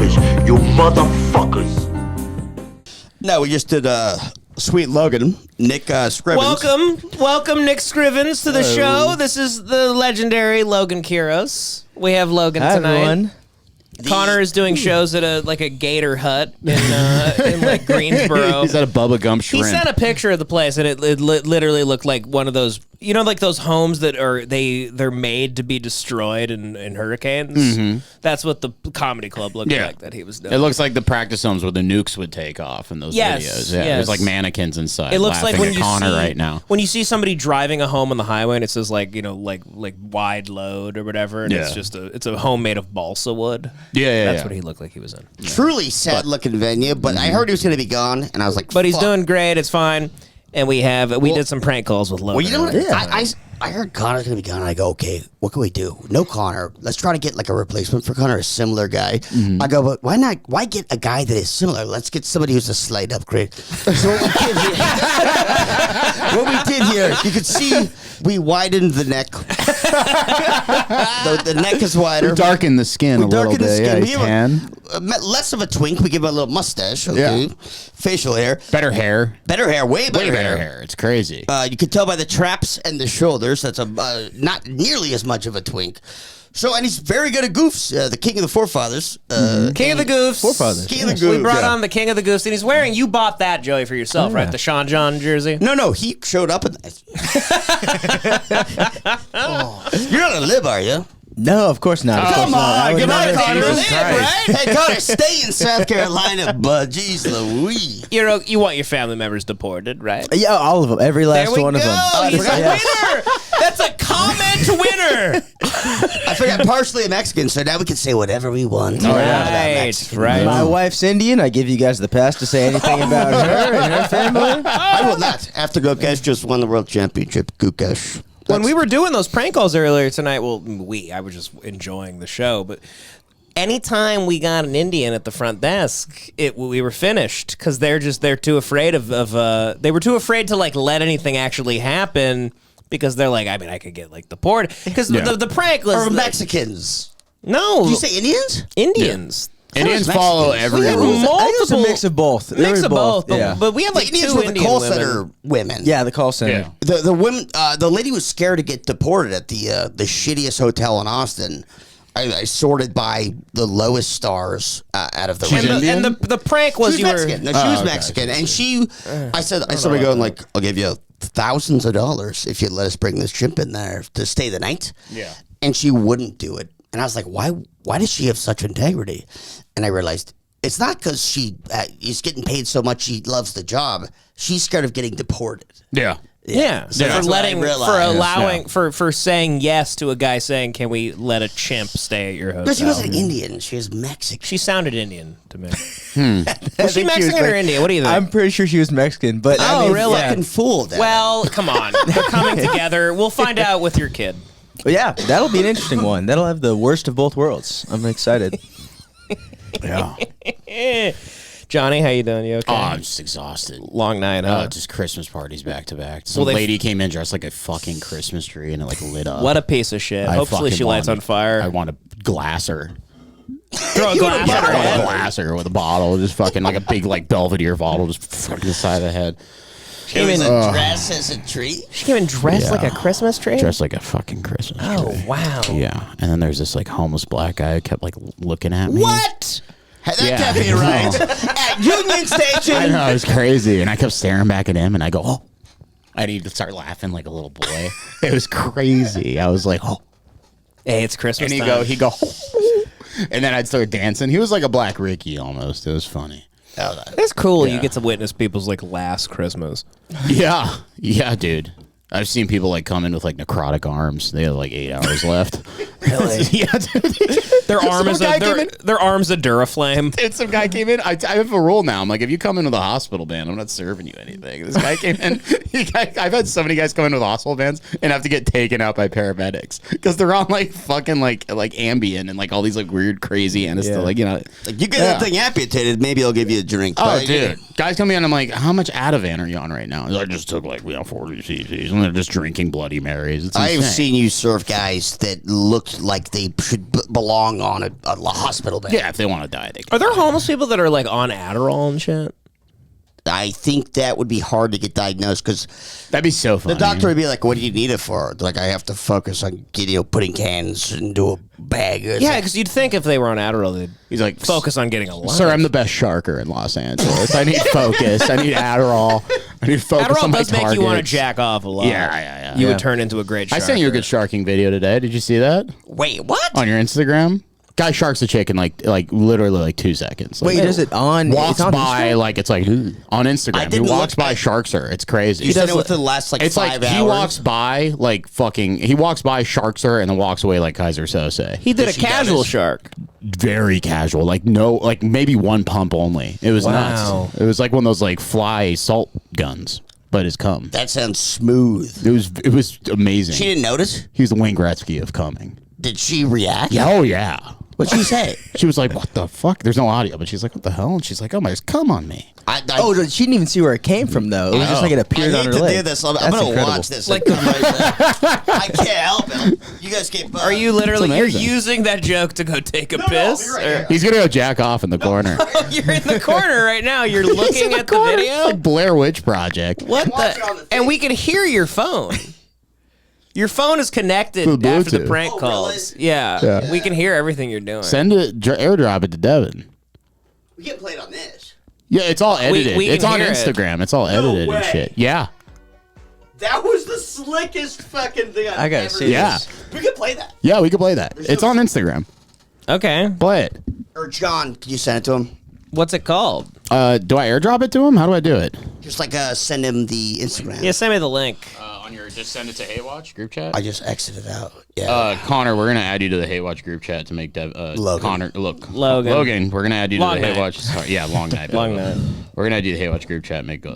finish, you motherfuckers. No, we just did Sweet Logan, Nick Scrivens. Welcome, Nick Scrivens, to the show. This is the legendary Logan Kiros. We have Logan tonight. Everyone. Connor is doing shows at a gator hut in like Greensboro. He's at a Bubba Gump Shrimp. He sent a picture of the place, and it literally looked like one of those, you know, like those homes that are they're made to be destroyed in hurricanes. Mm-hmm. That's what the comedy club looked like that he was doing. It looks like the practice homes where the nukes would take off in those videos. Yeah, there's like mannequins inside. It looks like when you Connor see right now. When you see somebody driving a home on the highway and it says like, you know, like wide load or whatever, and it's just a home made of balsa wood. That's what he looked like he was in. Truly sad looking venue, but I heard he was going to be gone, and I was like, but he's doing great. It's fine. And we did some prank calls with Logan. Well, you know what? I heard Connor's going to be gone, and I go, okay, what can we do? No Connor. Let's try to get like a replacement for Connor, a similar guy. I go, but why not? Why get a guy that is similar? Let's get somebody who's a slight upgrade. So what we did here, you could see we widened the neck. The neck is wider. We darkened the skin a little bit. Yeah, you can. Less of a twink. We give him a little mustache. Okay. Yeah. Facial hair. Better hair. Better hair. Way better hair. It's crazy. You can tell by the traps and the shoulders. That's not nearly as much of a twink. So, and he's very good at goofs. The king of the forefathers. King of the goofs. Forefathers. King of the goofs. We brought on the king of the goofs, and he's wearing, you bought that, Joey, for yourself, right? The Sean John jersey? No, he showed up. You're not a lib, are you? No, of course not. Come on, good night, Connor. Right? Hey, Connor, stay in South Carolina, bud. Jeez Louise. You want your family members deported, right? Yeah, all of them. Every last one of them. He's a winner. That's a comment winner. I forgot partially a Mexican, so now we can say whatever we want. Right. My wife's Indian. I give you guys the pass to say anything about her and her family. I will not. After Gukesh just won the world championship, Gukesh. When we were doing those prank calls earlier tonight, I was just enjoying the show, but anytime we got an Indian at the front desk, we were finished because they're too afraid they were too afraid to like let anything actually happen because they're like, I mean, I could get like deported because the prank was or Mexicans. No, did you say Indians? Indians. Yeah. Indians follow every rule. I think it was a mix of both. Mix of both. But we have like Indians two were Indian the call women. center women. Yeah, the call center. Yeah. The women, the lady was scared to get deported at the shittiest hotel in Austin. I sorted by the lowest stars out of the and the prank was she was Mexican. No, she was Mexican, and I started going like, I'll give you thousands of dollars if you let us bring this chimp in there to stay the night. Yeah, and she wouldn't do it, and I was like, why does she have such integrity? And I realized it's not because she is getting paid so much she loves the job. She's scared of getting deported. Yeah. So for saying yes to a guy saying, "Can we let a chimp stay at your hotel?" But she wasn't Indian. She was Mexican. She sounded Indian to me. Was she Mexican or Indian? What do you think? I'm pretty sure she was Mexican, but really? Fucking fool. Then. Well, come on. They're coming together. We'll find out with your kid. But yeah, that'll be an interesting one. That'll have the worst of both worlds. I'm excited. Yeah. Johnny, how you doing? You okay? Oh, I'm just exhausted. Long night, huh? Just Christmas parties back to back. Some lady came in dressed like a fucking Christmas tree and it like lit up. What a piece of shit. Hopefully she lights on fire. I want to glass her. Throw a glass at her head. Glass her with a bottle. Just fucking like a big like Belvedere bottle just fucking the side of the head. She came in dressed as a tree? She came in dressed like a Christmas tree? Dressed like a fucking Christmas tree. Oh, wow. Yeah. And then there's this like homeless black guy who kept like looking at me. What? That can't be right. At Union Station. I know, it was crazy. And I kept staring back at him and I go, oh. I need to start laughing like a little boy. It was crazy. I was like, oh. Hey, it's Christmas and time. He'd go, oh. And then I'd start dancing. He was like a Black Ricky almost. It was funny. It's cool. You get to witness people's like last Christmas. Yeah. Yeah, dude. I've seen people like come in with like necrotic arms. They have like 8 hours left. Really? Yeah, dude. Their arm is their arm's a Duraflame. And some guy came in. I have a rule now. I'm like, if you come into the hospital band, I'm not serving you anything. This guy came in. I've had so many guys come into the hospital bands and have to get taken out by paramedics because they're on like fucking like Ambien and like all these like weird crazy anesthetic. Like, you know, like you get that thing amputated, maybe I'll give you a drink. Oh, dude. Guys come in. I'm like, how much Ativan are you on right now? I just took like 40 cc's. and they're just drinking Bloody Marys. It's I've insane. seen you serve guys that looked like they should belong on a hospital bed. Yeah, if they want to die, they can. Are there homeless people that are like on Adderall and shit? I think that would be hard to get diagnosed because That'd be so funny. the doctor would be like, "What do you need it for?" Like, I have to focus on putting cans into a bag. It's Yeah, like, because you'd think if they were on Adderall, they'd He's like, focus on getting a life. Sir, I'm the best sharker in Los Angeles. I need focus. I need Adderall. I need focus on Adderall my does make you want to targets. jack off a lot. Yeah. You would turn into a great I sharker. sent you a good sharking video today. Did you see that wait, what? on your Instagram? Guy sharks a chick in like literally like 2 seconds. Like, Wait, is it on? walks it's on by Instagram? like it's like on I Instagram. He didn't walks look by, at- sharks her. It's crazy. You said it within the last like It's 5 like hours. he walks by like fucking. He walks by, sharks her, and then walks away like Kaiser Sose. He did a she got casual his- shark. Very casual, like no, like maybe one pump only. It was Wow. nuts. It was like one of those like fly salt guns, but his cum. That sounds smooth. It was amazing. She didn't notice. He was the Wayne Gretzky of coming. Did she react? Yeah, oh yeah. What'd she say? She was like, "What the fuck?" There's no audio, but she's like, "What the hell?" And she's like, "Oh my, come on me." Oh, she didn't even see where it came from though. It was just like it I appeared on hate her to leg. do this. I'm That's gonna incredible. watch this. Like, I can't help it. You guys keep. Are you literally you're amazing. using that joke to go take a piss? you're right Or- here. He's gonna go jack off in the corner. You're in the corner right now. You're looking at the video. Like Blair Witch Project. What watching on the? the thing. And we can hear your phone. Your phone is connected Through after the Bluetooth. prank Oh, calls. really? Yeah. We can hear everything you're doing. Send it, airdrop it to Devin. We get played on this. Yeah, it's all edited. we It's can on hear it. Instagram. It's all edited way. and shit. Yeah. That was the slickest fucking thing I've I gotta ever see seen. Yeah. We could play that. Yeah, we could play that. It's on Instagram. Okay. Play it. Or John, can you send it to him? What's it called? Do I airdrop it to him? How do I do it? Just like send him the Instagram. Yeah, send me the link. On your just send it to Haywatch group chat. I just exited out. Yeah. Connor, we're gonna add you to the Haywatch group chat to make Logan. Connor Logan. We're gonna add you Long to the night. Haywatch. Sorry, yeah, long night. Long night. We're gonna add you to the Haywatch group chat. Make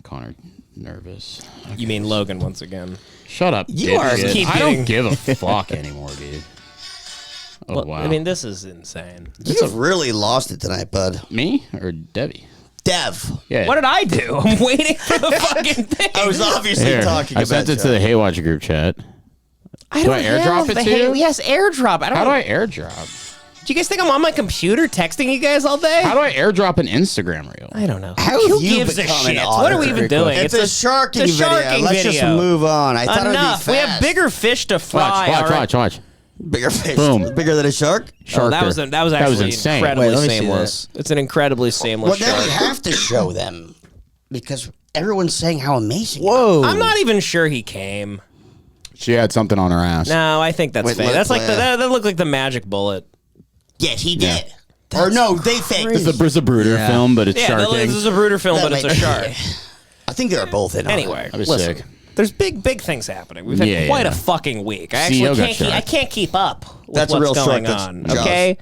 Connor nervous. You mean Logan once again? Shut up. You are- dipshit. Keep I getting- don't give a fuck anymore, dude. Oh Well, wow. I mean, this is insane. You've really lost it tonight, bud. me or Debbie? Dev. Yeah. What did I do? I'm waiting for the fucking thing. I was obviously Here, talking I about sent it to John. the Haywatch group chat. I Do don't I airdrop have it the to you? Yes, airdrop. I don't. How do I airdrop? Do you guys think I'm on my computer texting you guys all day? How do I airdrop an Instagram reel? I don't know. How Who have you gives a become an shit? What are we auditor? even doing? It's a sharking it's a video. sharking Let's just video. move on. I thought Enough. it would We be have fast. bigger fish to fry. all right? Watch. Bigger fish. Boom. Bigger than a shark? Oh, that was actually insane. incredibly Wait, let me see seamless. It's an incredibly seamless Well, now we shark. have to show them because everyone's saying how amazing. Whoa. I'm not even sure he came. She had something on her ass. No, I think that's Wait, fake. let- That's like let- that looked like the magic bullet. Yes, he did. Or no, they faked. It's a Brooder Yeah. film, but it's Yeah, sharking. this is a brooder film, That but it's a might- shark. I think they were both in on it. Anyway, That'd be listen. sick. There's big things happening. We've had Yeah, quite yeah. a fucking week. I CEO actually got can't keep, I sharked. can't keep up with That's a what's real shark. going That's on. Jaws. Okay,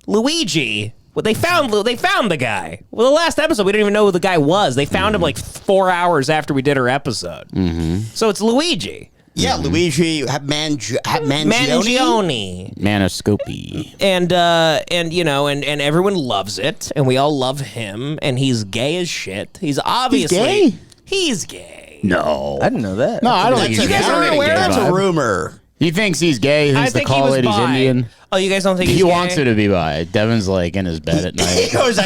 Luigi. Well, they found the guy. Well, the last episode we didn't even know who the guy was. They found him like 4 hours after we did our episode. Mm-hmm. So it's Luigi Yeah, Luigi Mangione. Mangione. Manoscopy. And you know, and everyone loves it, and we all love him, and he's gay as shit. He's obviously gay? He's gay. No. I didn't know that. No, I don't think That's he's a- gay. guys I don't aren't get aware gay That's a vibe. rumor. He thinks he's gay. He I thinks the think he call was lady's bi. Indian. Oh, you guys don't think He he's wants gay? her to be bi. Devin's like in his bed at He night. goes,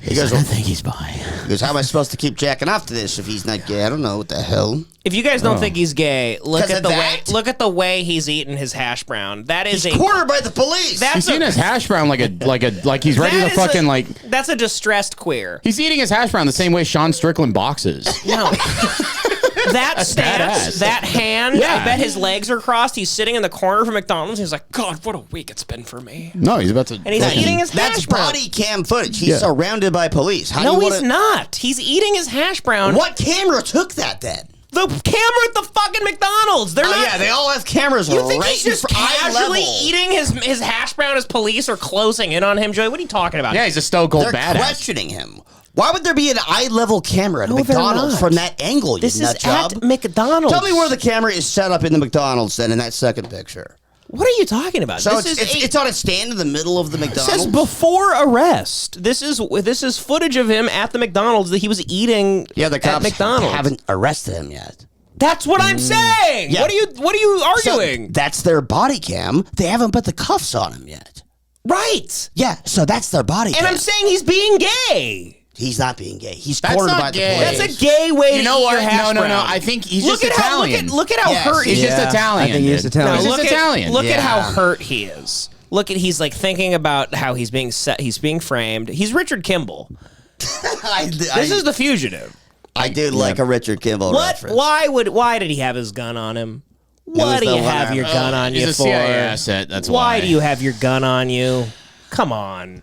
He goes, I think he's bi. how am I supposed to keep jacking off to this if he's not gay? I don't know what the hell. If you guys don't think he's gay, look 'Cause at of the way that? look at the way he's eating his hash brown. That is He's a cornered by the police. that's He's eating a, his hash brown like he's ready that to is fucking a- like. That's a distressed queer. He's eating his hash brown the same way Sean Strickland boxes. No. That stance, badass. that hand, Yeah. I bet his legs are crossed. He's sitting in the corner from McDonald's. He's like, God, what a week it's been for me. No, he's about to. And he's eating his That's hash brown. body cam footage. He's Yeah. surrounded by police. How No, do you he's wanna- not. He's eating his hash brown. What camera took that then? The camera at the fucking McDonald's. They're Oh not. yeah, they all have cameras. You think right he's just in eye casually level. eating his hash brown as police are closing in on him, Joey? What are you talking about? Yeah, he's a stone cold They're badass. questioning him. Why would there be an eye level camera at No, they're McDonald's not. from that angle? You This is nut job? at McDonald's. Tell me where the camera is set up in the McDonald's then in that second picture. What are you talking about? So this it's on a stand in the middle of the It McDonald's. says before arrest. This is footage of him at the McDonald's that he was eating yeah, the at cops McDonald's. haven't arrested him yet. That's what I'm saying. Yeah. What are you arguing? So that's their body cam. They haven't put the cuffs on him yet. Right. Yeah, so that's their body cam. And I'm saying he's being gay. He's not being gay. He's That's cornered not by the gay. police. That's a gay way to You know eat what? your hash No. brown. I think he's Look just at how Italian. look at how Yes, hurt He's he is. just Italian. I think he's dude. Italian. He's just Italian. Look at Yeah. how hurt he is. Look at he's like thinking about how he's being set. He's being framed. He's Richard Kimball. This is the fugitive. I do like a Richard Kimball What? reference. Why did he have his gun on him? What do the you have one- your gun on He's you a for? CIA asset. That's Why do you have your gun on you? Come on.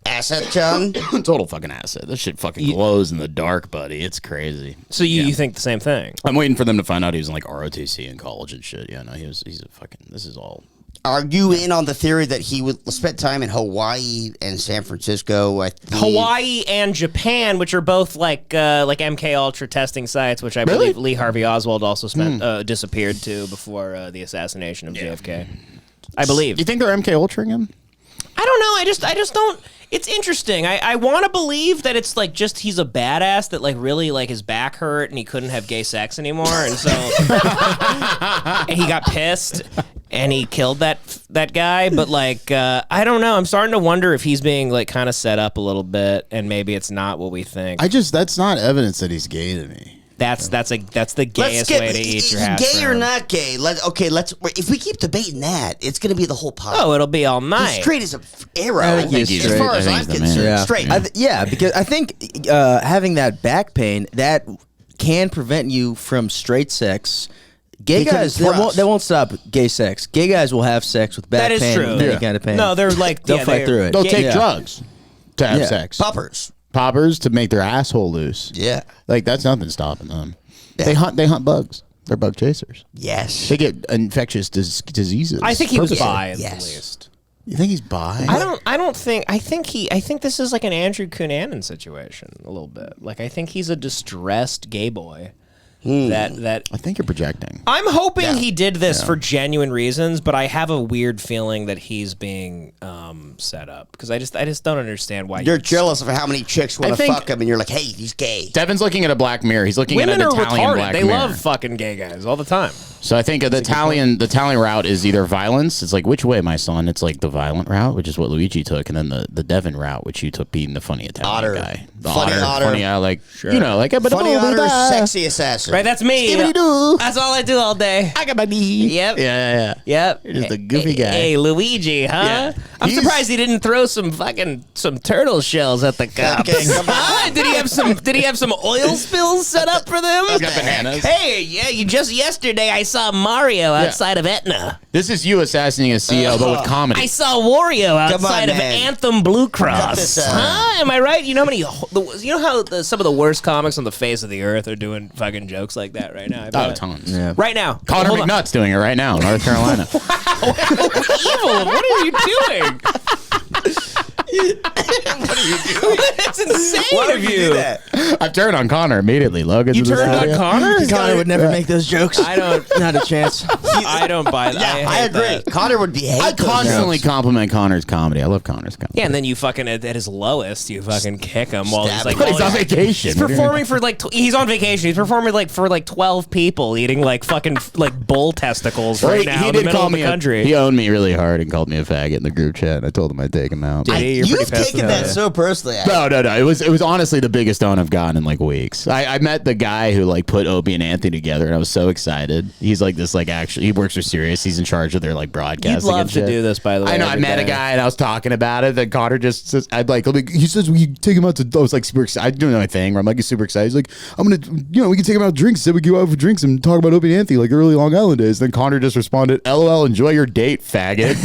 Asset Chung? Total fucking asset. This shit fucking glows in the dark, buddy. It's crazy. So you think the same thing? I'm waiting for them to find out he was in like ROTC in college and shit. Yeah, no, he's a fucking. This is all. Are you in on the theory that he would spend time in Hawaii and San Francisco? Hawaii and Japan, which are both like MKUltra testing sites, which I believe Lee Harvey Oswald also disappeared to before the assassination of JFK. I believe. You think they're MK Ultraing him? I don't know. I just don't. It's interesting. I want to believe that it's like just he's a badass that like really like his back hurt and he couldn't have gay sex anymore, and so and he got pissed and he killed that guy. But like I don't know. I'm starting to wonder if he's being like kind of set up a little bit, and maybe it's not what we think. That's not evidence that he's gay to me. That's the gayest way to eat your hash gay or brown. not gay? If we keep debating that, it's going to be the whole pot. Oh, it'll be all night. He's straight as a arrow. I think he's as straight. far I as think I'm he's the man. concerned, Yeah. straight. Yeah, because I think having that back pain that can prevent you from straight sex. Gay Because guys, for us. they won't stop gay sex. Gay guys will have sex with back That is pain true. and any Yeah. kind of pain. No, they're like They'll fight through it. They'll take Yeah. drugs to have Yeah. sex. Puppers. Poppers to make their asshole loose. Yeah. Like that's nothing stopping them. Yeah. They hunt bugs. They're bug chasers. Yes. They get infectious diseases. I think he was purposely. bi at Yes. least. You think he's bi? I don't think I think this is like an Andrew Cunanan situation a little bit. Like I think he's a distressed gay boy. That I think you're projecting. I'm hoping he did this for genuine reasons, but I have a weird feeling that he's being set up because I just don't understand why You're jealous of how many chicks want I to think- fuck him, and you're like, hey, he's gay. Devin's looking at a Black Mirror. He's looking Women at are an Italian retarded. Black They Mirror. love fucking gay guys all the time. So I think the Italian route is either violence. It's like, which way, my son? It's like the violent route, which is what Luigi took, and then the Devin route, which you took being the funny Italian Otter. guy. The Funny otter. Funny, like, you know, like, but Funny otter, sexy assassin. Right, that's me. Skibbity-doo. That's all I do all day. I got my knee. Yep. Yeah. Yep. You're just a goofy guy. Hey, Luigi, huh? Yeah. I'm He's- surprised he didn't throw some turtle shells at the cops. Okay, come on. Huh? Did he have some oil spills set up for them? He's got bananas. Hey, yeah, just yesterday I saw Mario outside of Etna. This is you assassinating a CEO, but with comedy. I saw Wario outside of man. Anthem Blue Cut Cross. this out. Huh? Am I right? You know how some of the worst comics on the face of the earth are doing fucking jokes like that right now? I Oh, bet. tons. Yeah. Right now. Connor Hold on. McNutt's doing it right now in North Carolina. Evil. What are you doing? That's insane of you. I've turned on Connor immediately. Logan, You turned on Connor? Connor would never make those jokes. I don't. Not a chance. I don't buy that. Yeah, I hate agree. that. Connor would be I hate those constantly jokes. compliment Connor's comedy. I love Connor's comedy. Yeah, and then you fucking at his lowest, you fucking kick him while he's Stab like, him. But he's on vacation. He's performing for like he's on vacation. He's performing like for like 12 people, eating like fucking like bull testicles right now in the middle of the country. He owned me really hard and called me a faggot in the group chat. And I told him I'd take him out. Did he? You're You've pretty pissed taken about that it. so personally. No. It was honestly the biggest own I've gotten in like weeks. I met the guy who like put Opie and Anthony together, and I was so excited. He's like this like actually he works for Sirius. He's in charge of their like broadcasting. You'd love and to shit. do this, by the way. I know. I every met a day. guy and I was talking about it. Then Connor just says, he says, "We take him out to." I was like super excited. I'm doing my thing where I'm like super excited. He's like, "I'm gonna, we can take him out to drinks. Said we go out for drinks and talk about Opie and Anthony like early Long Island days." Then Connor just responded, "LOL, enjoy your date, faggot."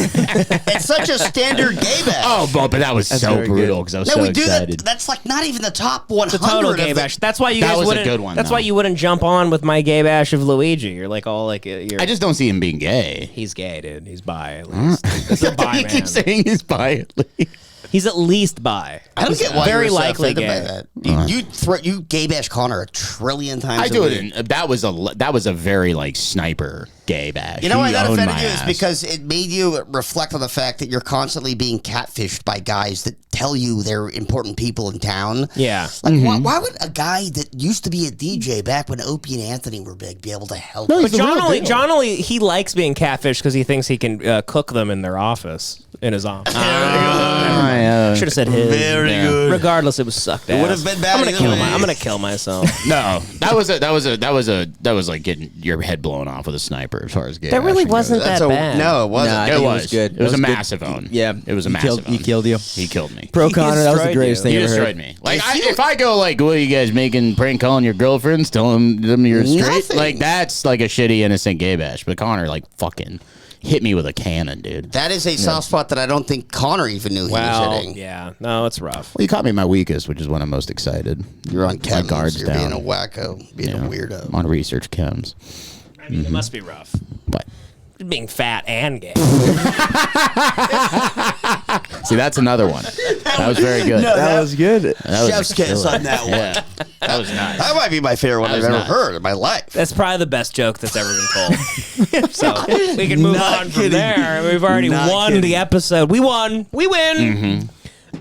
It's such a standard gay bash. Oh, but that was so very brutal good. because I was no, so we do excited. that. That's like not even the top 100. The total of gay the- bash. That's why you That guys was a wouldn't. good one, That's though. why you wouldn't jump on with my gay bash of Luigi. You're like all like you're. I just don't see him being gay. He's gay, dude. He's bi at least. He's a bi You keep man. saying he's bi at least. He's at least bi. I don't get why Very you're so likely offended by gay. that. You gay bash Connor a trillion times. I a do week. it. That was a very like sniper gay bash. You know why He that owned offended my you is ass. because it made you reflect on the fact that you're constantly being catfished by guys that tell you they're important people in town. Yeah. Like, why would a guy that used to be a DJ back when Opie and Anthony were big be able to help? But John only he likes being catfished because he thinks he can cook them in their office, in his office. Should have said his. Very good. Regardless, it was sucked ass. would have been bad I'm gonna kill myself. No, that was like getting your head blown off with a sniper as far as gay. That really bashing wasn't goes. that bad. No, it wasn't. Nah, I It think was good. It was a good. massive own. Yeah, it was a He massive. He killed you. He killed me. Pro Connor, that was the destroyed greatest you. thing He I ever destroyed heard. me. Like if I go like, "What are you guys making prank calling your girlfriends, telling them you're straight?" Nothing. Like that's like a shitty innocent gay bash. But Connor like fucking hit me with a cannon, dude. That is a soft spot that I don't think Connor even knew he was Well, hitting. yeah, no, it's rough. Well, you caught me at my weakest, which is when I'm most excited. You're on My chems. guards You're down. being a wacko, being a weirdo. I'm on research chems. I mean, it must be rough. But Being fat and gay. see, that's another one. That was very good. That was good. That was Chef's a kiss killer. on that one. Yeah, that was nice. That might be my favorite one That I've was ever nice. heard in my life. That's probably the best joke that's ever been told. So we can move Not on from kidding. there. We've already Not won kidding. the episode. We won. We win.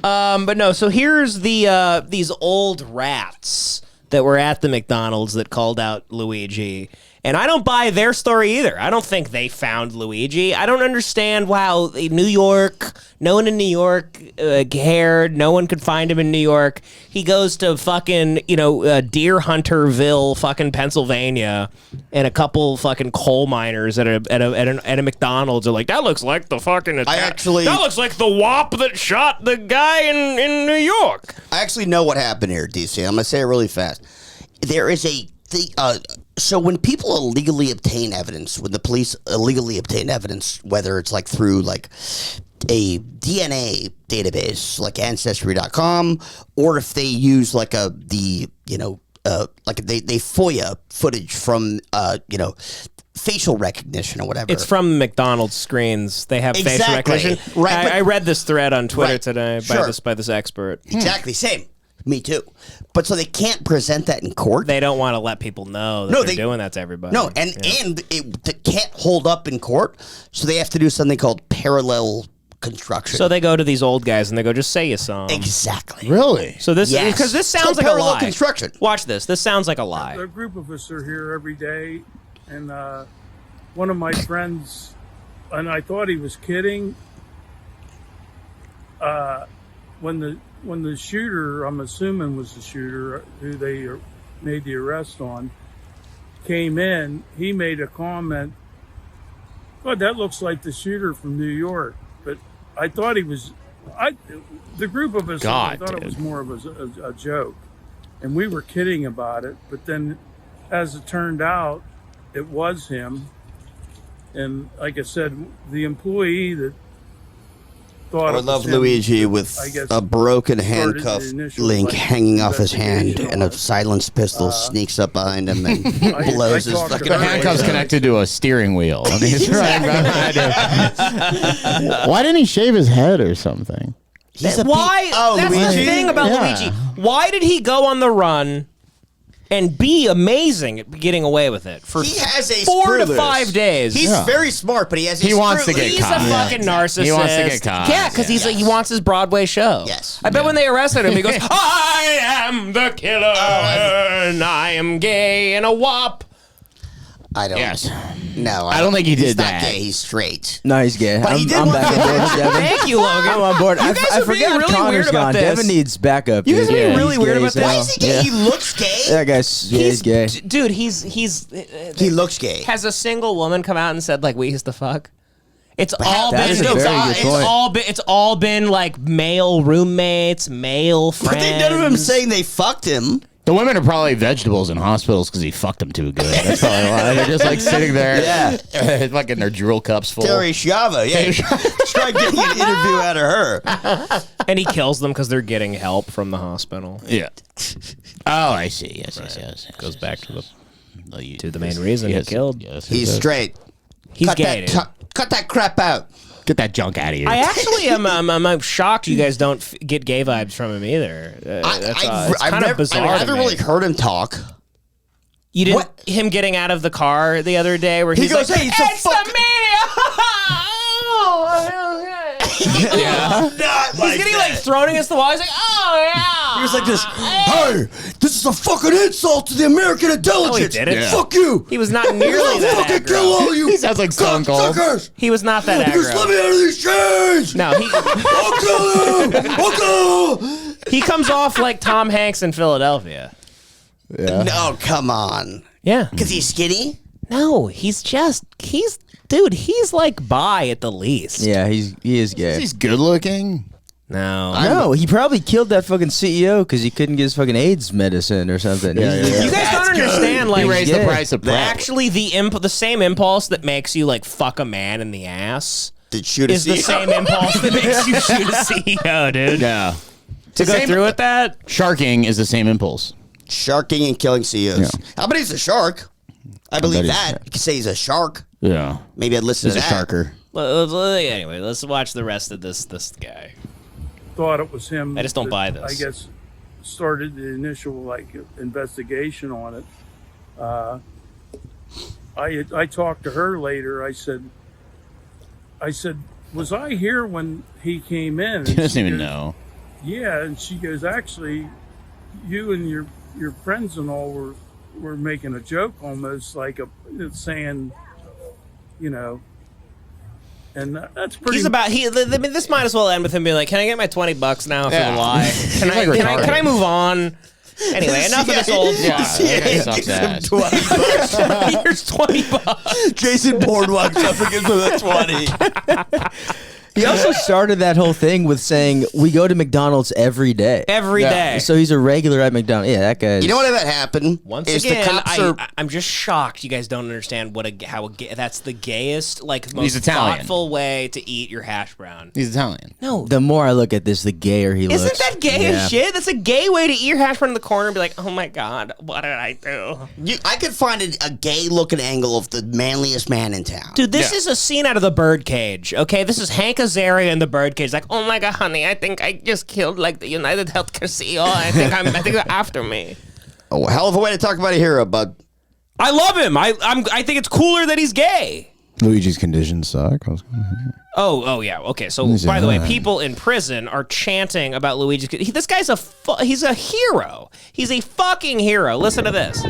But no. So here's the these old rats that were at the McDonald's that called out Luigi. And I don't buy their story either. I don't think they found Luigi. I don't understand how New York, no one in New York cared. No one could find him in New York. He goes to fucking, Deer Hunterville, fucking Pennsylvania, and a couple fucking coal miners at a McDonald's are like, that looks like the fucking attack. That looks like the WAP that shot the guy in New York. I actually know what happened here, DC. I'm going to say it really fast. There is a thing. So when people illegally obtain evidence, when the police illegally obtain evidence, whether it's like through like a DNA database like Ancestry.com, or if they use like like they FOIA footage from facial recognition or whatever. It's from McDonald's screens. They have facial Exactly. recognition. Right, but- I read this thread on Twitter Right. today Sure. by this expert. Exactly, same. Me too. But so they can't present that in court. They don't want to let people know that they're doing that to everybody. No, and it can't hold up in court, so they have to do something called parallel construction. So they go to these old guys and they go, just say you saw 'em. Exactly. Really? So this, Yes. because this It's sounds called like a parallel lie. construction. Watch this. This sounds like a lie. A group of us are here every day, and one of my friends, and I thought he was kidding. When the shooter, I'm assuming was the shooter who they made the arrest on, came in, he made a comment. God, that looks like the shooter from New York. But I thought he was. The group of us, I thought it was more of a joke, and we were kidding about it. But then, as it turned out, it was him. And like I said, the employee that thought I it was love him, Luigi with I guess, a broken started the handcuff initial, link like, hanging off his hand, investigation and a on it. silenced pistol sneaks up behind him and blows his talked to fucking The her. handcuff's connected to a steering wheel. I mean, it's right behind him. Why didn't he shave his head or something? Why? That's the Luigi? thing about Yeah. Luigi. Why did he go on the run and be amazing at getting away with it for He has a 4 to screw loose. 5 days? He's very smart, but he has. He wants to get He's caught. a fucking narcissist. He wants to get caught. Yeah, because he wants his Broadway show. Yes. I bet when they arrested him, he goes, "I am the killer, and I am gay and a wop." I don't. Yes. No, I don't think he he's did not that. gay. He's straight. No, he's gay. But he did I'm want back to- on board with Devin. Thank you, Logan. I'm on board. You I guys are being forgot really Connor's weird about gone. this. Devin needs backup. You guys dude. are being Yeah, really he's weird gay about as this. Why hell. is he gay? Yeah. He looks gay. That guy's he's gay. Dude, he's He looks gay. Has a single woman come out and said like we used to fuck? It's all that been is a very good point. it's all been like male roommates, male friends. But they none of them saying they fucked him. The women are probably vegetables in hospitals because he fucked them too good. That's probably why. They're just like sitting there. Yeah. Fucking their drool cups full. Terry Schiavo. Yeah. Try getting an interview out of her. and he kills them because they're getting help from the hospital. Yeah. Oh, I see. Yes. Goes back to the to the main reason he killed. Yes, He's straight. He's cut gay. That, cut that crap out. Get that junk out of here. I actually am. I'm shocked you guys don't get gay vibes from him either. It's kind of bizarre. I to haven't me. really heard him talk. You didn't him getting out of the car the other day where He he's goes, like, "Hey, it's a "It's fuck-" the me." Yeah. Not like He's getting that. like thrown against the wall. He's like, oh yeah. He was like this. Hey, this is a fucking insult to the American intelligence. didn't. Yeah. Fuck you. He was not nearly You're gonna that fucking aggro. kill all you. He sounds like Stone Cold. cocksuckers. He was not that Just let me aggro. out of these chains. No, I'll kill him. I'll kill him. he comes off like Tom Hanks in Philadelphia. Yeah. No, come on. Yeah. Because he's skinny. No, he's like bi at the least. Yeah, he is gay. He's good looking. No. No, he probably killed that fucking CEO because he couldn't get his fucking AIDS medicine or something. Yeah, He's- yeah, yeah. You guys don't understand, He like, raised the price of prep. actually the same impulse that makes you like fuck a man in the ass Did shoot a is the CEO. same impulse that makes you shoot a CEO, dude. Yeah. To go through with that, Sharking is the same impulse. Sharking and killing CEOs. Yeah. How about he's a shark? I believe bet he's- that. You could say he's a shark. Yeah. Maybe I'd listen He's to a that. sharker. anyway, let's watch the rest of this guy. Thought it was him. I just don't that, buy this. I guess started the initial investigation on it. I talked to her later. I said, was I here when he came in? And He doesn't she even goes, know. Yeah, and she goes, actually, you and your friends and all were making a joke, almost like saying, you know, and that's pretty. I mean, this might as well end with him being like, "Can I get my $20 now for Yeah. the lie? Can I, like can I? retarded. Can I move on?" Anyway, enough of this old. Yeah, fuck. that guy sucks ass. Here's $20. Jason Bourne walks up and gives him a 20. He also started that whole thing with saying, we go to McDonald's every day. Every day. So he's a regular at McDonald's. Yeah, that guy. You know what that happened? Once is again, the cops are I'm just shocked you guys don't understand that's the gayest, like most Italian. thoughtful way to eat your hash brown. He's Italian. No, The more I look at this, the gayer he looks. isn't that gay Yeah. as shit? That's a gay way to eat your hash brown in the corner and be like, "Oh my god, what did I do?" I could find a gay looking angle of the manliest man in town. Dude, this Yeah. is a scene out of The Birdcage, okay? This is Hank Azaria in The Birdcage. Like, "Oh my god, honey, I think I just killed like the United Healthcare CEO. I think they're after me." Oh, hell of a way to talk about a hero, bud. I love him. I think it's cooler that he's gay. Luigi's conditions suck. Oh yeah. Okay. So Who's by the way, that? people in prison are chanting about Luigi's. This guy's he's a hero. He's a fucking hero. Listen to this.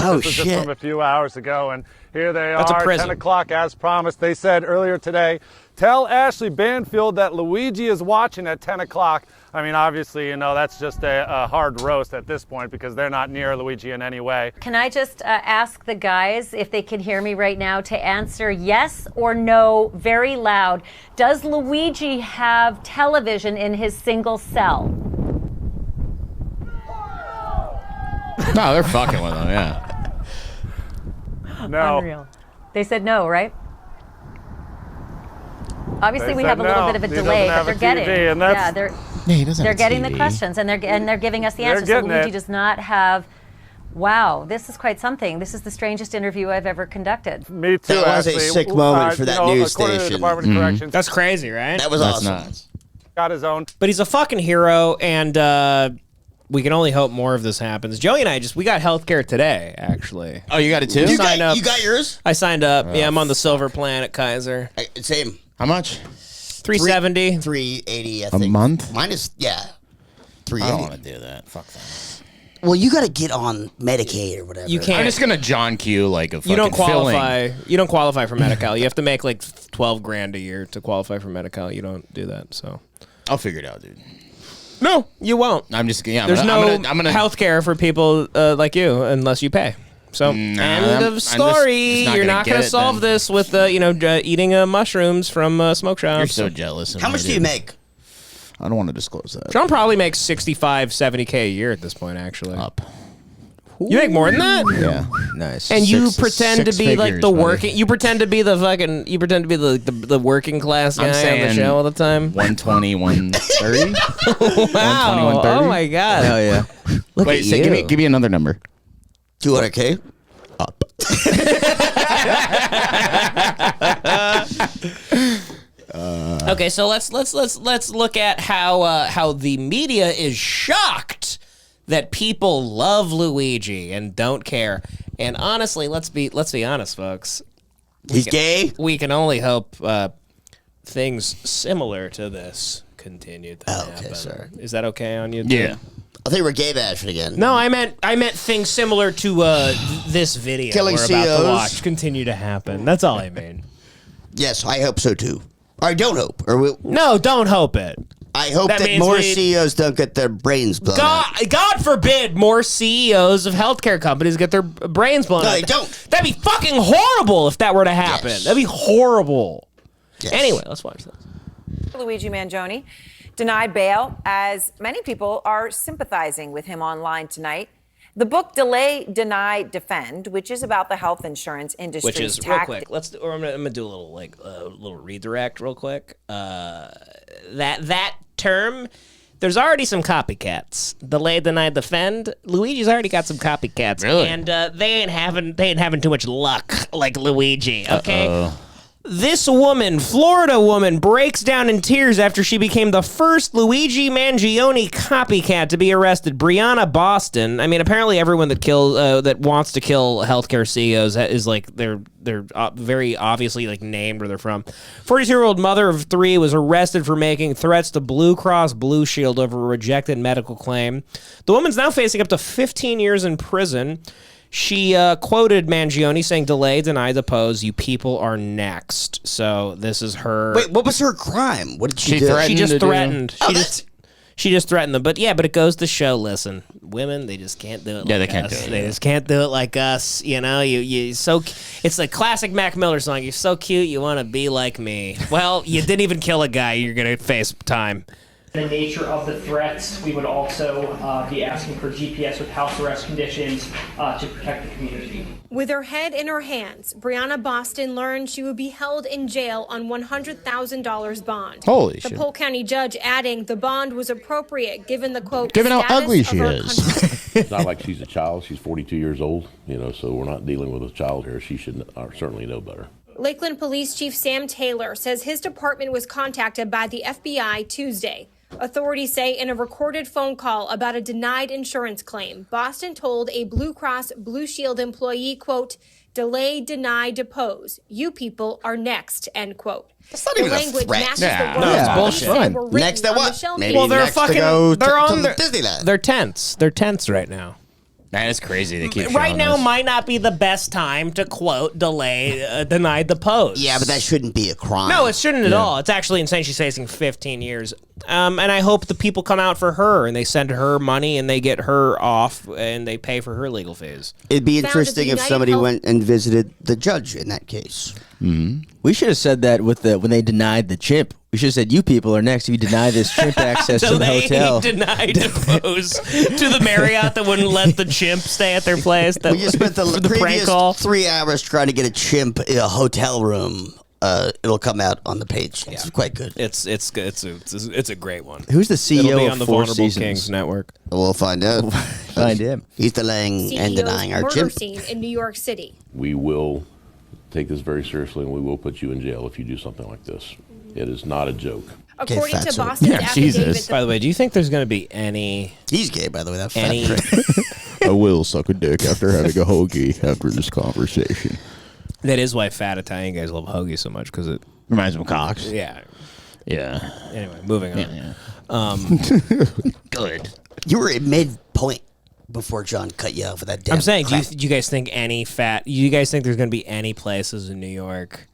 Oh, This was just shit. from a few hours ago, and here they That's a are, prison. 10 o'clock as promised. They said earlier today, tell Ashley Banfield that Luigi is watching at 10 o'clock. I mean, obviously, you know, that's just a hard roast at this point because they're not near Luigi in any way. Can I just ask the guys, if they can hear me right now, to answer yes or no very loud? Does Luigi have television in his single cell? No, they're fucking with him, yeah. No. Unreal. They said no, right? Obviously, They we said have a little no. bit of a He doesn't delay, but have they're a getting. TV, and that's- Yeah, he doesn't they're have a getting the TV. questions, and they're giving us the They're answers. So getting Luigi it. does not have. Wow, this is quite something. This is the strangest interview I've ever conducted. Me too, That was a Ashley. sick moment for that you know, news according to the station. Department of Corrections, That's crazy, right? That was That's awesome. nuts. got his own. But he's a fucking hero, and we can only hope more of this happens. Joey and I we got healthcare today, actually. Oh, you got it too? You Sign got, up. you got yours? I signed up. Yeah, I'm on the silver plan at Kaiser. Same. How much? 370. 380, I A think. month? Mine is, yeah. I 380. don't want to do that. Fuck that. Well, you got to get on Medicaid or whatever. You can't. I'm just gonna John Q like a fucking You don't qualify. filling. You don't qualify for Medi-Cal. You have to make like $12,000 a year to qualify for Medi-Cal. You don't do that. So I'll figure it out, dude. no, you won't. I'm just I'm There's gonna, no I'm gonna health care for people like you unless you pay. So end I'm of just story. not You're gonna not get going to it solve then. this with eating mushrooms from smoke shops. You're so jealous. Of How me, much do you dude. make? I don't want to disclose that. John probably makes 65, 70K a year at this point. Actually, Up. you make more than that. Yeah. Nice. And you Six pretend to figures, be like the buddy. working. You pretend to be the fucking. You pretend to be the working class guy I'm on the saying show all the time. 120, 130. Wow! 120, 130? Oh my god! Hell yeah. Look Wait, at say, you. give me another number. 200K? Up. Okay, so let's look at how the media is shocked that people love Luigi and don't care. And honestly, let's be honest, folks. He's gay? We can only hope things similar to this continue to happen. Okay, sorry. Is that okay on you? Yeah. I think we're gay bashing again. No, I meant things similar to this video Killing we're about to CEOs. watch continue to happen. That's all I mean. Yes, I hope so too. Or I don't hope. No, don't hope it. I hope That that means more we- CEOs don't get their brains blown out. God forbid more CEOs of healthcare companies get their brains blown No, out. they don't. That'd be fucking horrible if that were to happen. Yes. That'd be horrible. Yes. Anyway, let's watch this. Luigi Mangione denied bail, as many people are sympathizing with him online tonight. The book Delay, Deny, Defend, which is about the health insurance industry. Which is real quick. I'm gonna do a little little redirect real quick. That term. There's already some copycats. Delay, deny, defend. Luigi's already got some copycats, Really? and they ain't having too much luck like Luigi. Okay. This woman, Florida woman, breaks down in tears after she became the first Luigi Mangione copycat to be arrested. Brianna Boston. I mean, apparently everyone that wants to kill healthcare CEOs is like they're very obviously like named where they're from. 42-year-old mother of 3 was arrested for making threats to Blue Cross Blue Shield over a rejected medical claim. The woman's now facing up to 15 years in prison. She quoted Mangione saying, "Delay, deny, depose. You people are next." So this is her. Wait, what was her crime? What did she do? She just threatened. Oh, She just threatened them. But it goes to show. Listen, women, they just can't do it. Yeah, like they can't us. do it, They yeah. just can't do it like us. You know, it's like classic Mac Miller song. You're so cute, you want to be like me. Well, you didn't even kill a guy. You're gonna face time. The nature of the threats, we would also be asking for GPS with house arrest conditions to protect the community. With her head in her hands, Brianna Boston learned she would be held in jail on $100,000 bond. Holy The shit. Polk County judge adding the bond was appropriate given the quote Given how status ugly of she her is. country. It's not like she's a child. She's 42 years old, so we're not dealing with a child here. She should certainly know better. Lakeland Police Chief Sam Taylor says his department was contacted by the FBI Tuesday. Authorities say in a recorded phone call about a denied insurance claim, Boston told a Blue Cross Blue Shield employee, quote, "Delay, deny, depose. You people are next," end quote. That's not The even a language threat. matches Yeah. the No, words it's police bullshit. said were written Next at on what? Michelle Maybe Keegan's next to go they're to on the their, Disneyland. They're tense. They're tense right now. Man, it's crazy. They keep Right showing now us. might not be the best time to quote, delay, deny, depose. Yeah, but that shouldn't be a crime. No, it shouldn't at all. It's actually insane. She's facing 15 years. And I hope the people come out for her and they send her money and they get her off and they pay for her legal fees. It'd be Found at interesting the if United somebody Health- went and visited the judge in that case. We should have said that when they denied the chimp. We should have said, "You people are next. If you deny this chimp access to the Delay, hotel." deny, depose to the Marriott that wouldn't let the chimp stay at their place. That We just spent the, for the prank previous call. 3 hours trying to get a chimp in a hotel room. It'll come out on the page. It's quite good. It's a great one. Who's the It'll CEO be of on the Four Vulnerable Seasons? Kings Network. We'll find out. Find him. He's delaying and CEO's denying our murder chimp. scene in New York City. We will take this very seriously, and we will put you in jail if you do something like this. It is not a joke. According to fatso. Boston's Yeah, affidavit, Jesus. By the way, do you think there's going to be any He's gay, by the way. That fat any? prick. I will suck a dick after having a hoagie after this conversation. That is why fat Italian guys love hoagie so much because it. Reminds me of Cox. Yeah. Yeah. Anyway, moving on. Yeah. Good. You were at mid-point before John cut you off with that damn I'm saying, crap. do you guys think you guys think there's going to be any places in New York?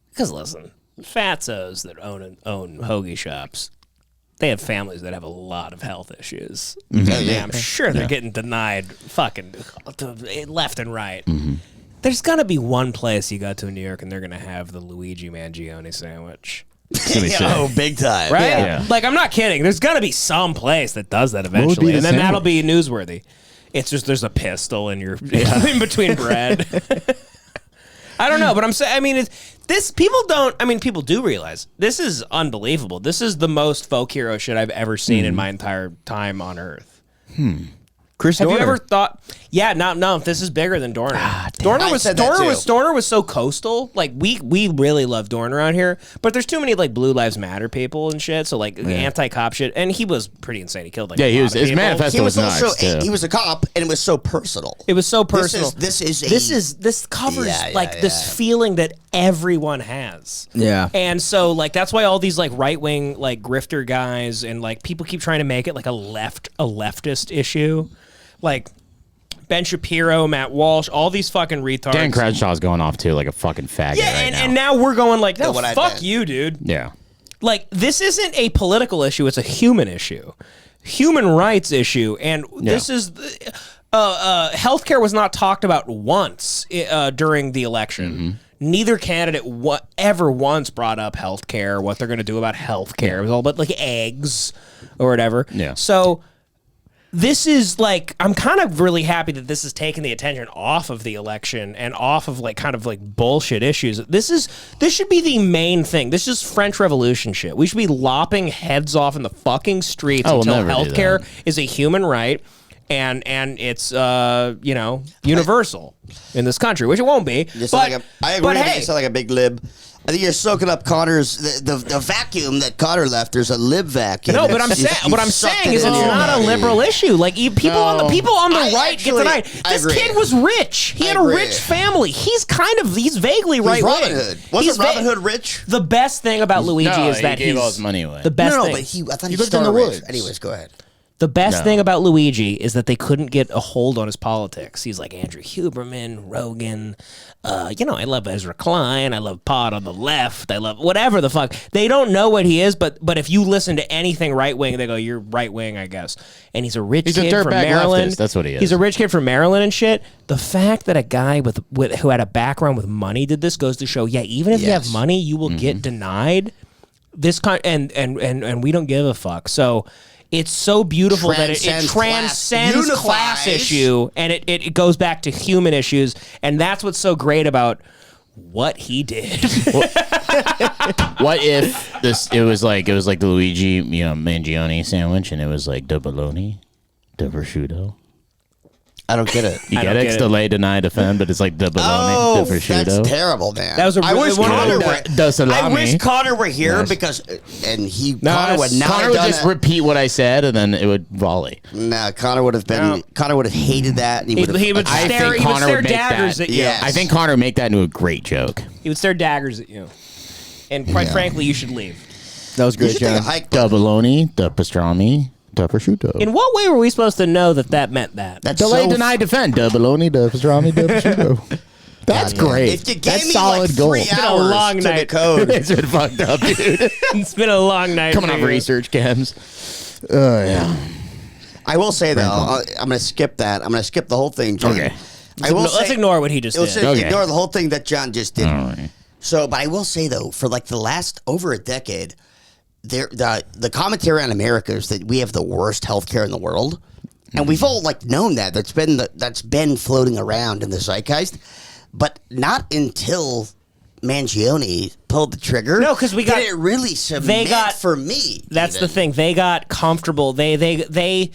Because listen, fatsos that own hoagie shops, they have families that have a lot of health issues. Yeah, I'm sure they're getting denied fucking left and right. There's going to be one place you go to in New York and they're going to have the Luigi Mangione sandwich. Oh, big time. Right? Yeah. Like, I'm not kidding. There's going to be some place that does that would be eventually. the And then sandwich? that'll be newsworthy. It's just there's a pistol in your in between bread. I don't know, but I'm saying, I mean, people do realize this is unbelievable. This is the most folk hero shit I've ever seen in my entire time on Earth. Chris Have Dorner. you ever thought? Yeah, no. This is bigger than Dorner. Dorner was Dorner was so coastal. Like we really love Dorner out here, but there's too many like Blue Lives Matter people and shit. So like anti-cop shit, and he was pretty insane. He killed like his manifesto was nuts. Also, he was a cop, and it was so personal. It was so personal. This covers this feeling that everyone has. Yeah, and so like that's why all these like right wing like grifter guys and like people keep trying to make it like a leftist issue. Like Ben Shapiro, Matt Walsh, all these fucking retards. Dan Crenshaw's going off too like a fucking faggot right now. And now we're going like, no, fuck you, dude. Yeah. Like, this isn't a political issue, it's a human issue. Human rights issue. And this is... healthcare was not talked about once during the election. Mm-hmm. Neither candidate ever once brought up healthcare, what they're going to do about healthcare. It was all about, like, eggs or whatever. Yeah. So... This is like, I'm kind of really happy that this is taking the attention off of the election and off of like kind of like bullshit issues. This should be the main thing. This is French Revolution shit. We should be lopping heads off in the fucking streets until healthcare is a human right and it's universal in this country, which it won't be. I agree. You sound like a big lib. I think you're soaking up Connor's the vacuum that Connor left. There's a lib vacuum. No, but I'm saying is it's not a liberal issue. Like people on the right get denied. This kid was rich. He had a rich family. He's vaguely right wing. Robin Hood. Wasn't Robin Hood rich? The best thing about Luigi is that he gave all his money away. The best thing. But I thought he lived in the woods. Anyways, go ahead. The best thing about Luigi is that they couldn't get a hold on his politics. He's like Andrew Huberman, Rogan. I love Ezra Klein. I love Pod on the left. I love whatever the fuck. They don't know what he is, but if you listen to anything right wing, they go, "You're right wing, I guess." And he's a rich kid from Maryland. Leftist. That's what he is. He's a rich kid from Maryland and shit. The fact that a guy who had a background with money did this goes to show, even if you have money, you will get denied. And we don't give a fuck. So. It's so beautiful that it transcends class issue, and it goes back to human issues, and that's what's so great about what he did. What if it was like the Luigi Mangione sandwich, and it was like the bologna, the prosciutto? I don't get it. You get it? It's delay, deny, defend, but it's like the bologna, the prosciutto. That's terrible, man. That was I wish Connor were here Yes. because, and Connor would not Connor have would done just it. repeat what I said, and then it would volley. Nah, Connor would have been. Connor would have hated that. And he would stare daggers at you. Yes. I think Connor would make that into a great joke. He would stare daggers at you, and quite frankly, you should leave. That was great, John. The bologna, the pastrami. The prosciutto. In what way were we supposed to know that meant that? That's delay, deny, defend. The bologna, the pastrami, the prosciutto. That's great. If you gave That's me solid like goal. 3 It's been a hours long to night. the code. It's been fucked up, dude. It's been a long night. Coming for up you. research cams. Yeah. I will say though, I'm going to skip that. I'm going to skip the whole thing, John. Okay. Let's ignore what he just did. Ignore the whole thing that John just did. All right. So, but I will say though, for like the last over a decade, the commentary on America is that we have the worst healthcare in the world, and we've all like known that. That's been floating around in the zeitgeist, but not until Mangione pulled the trigger. No, because did it really cement for me. That's the thing. They got comfortable. The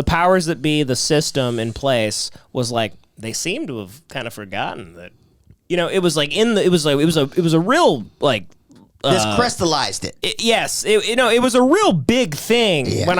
powers that be, the system in place was like they seem to have kind of forgotten that. It was like it was a real like. This crystallized it. It was a real big thing when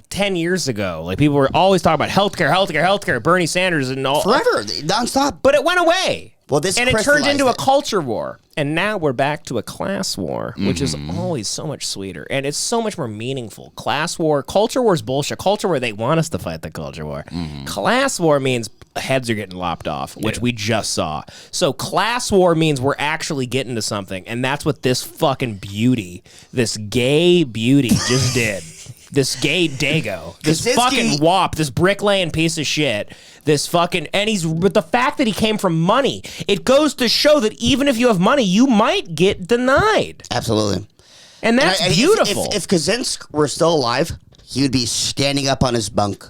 10 years ago. Like people were always talking about healthcare, Bernie Sanders and all. Forever, nonstop. But it went away. Well, it turned into a culture war. And now we're back to a class war, which is always so much sweeter. And it's so much more meaningful. Class war, culture war is bullshit. Culture war, they want us to fight the culture war. Class war means heads are getting lopped off, which we just saw. So class war means we're actually getting to something. And that's what this fucking beauty, this gay beauty just did. This gay dago, this fucking wop, this bricklaying piece of shit, but the fact that he came from money, it goes to show that even if you have money, you might get denied. Absolutely. And that's beautiful. If Kaczynski were still alive, he would be standing up on his bunk,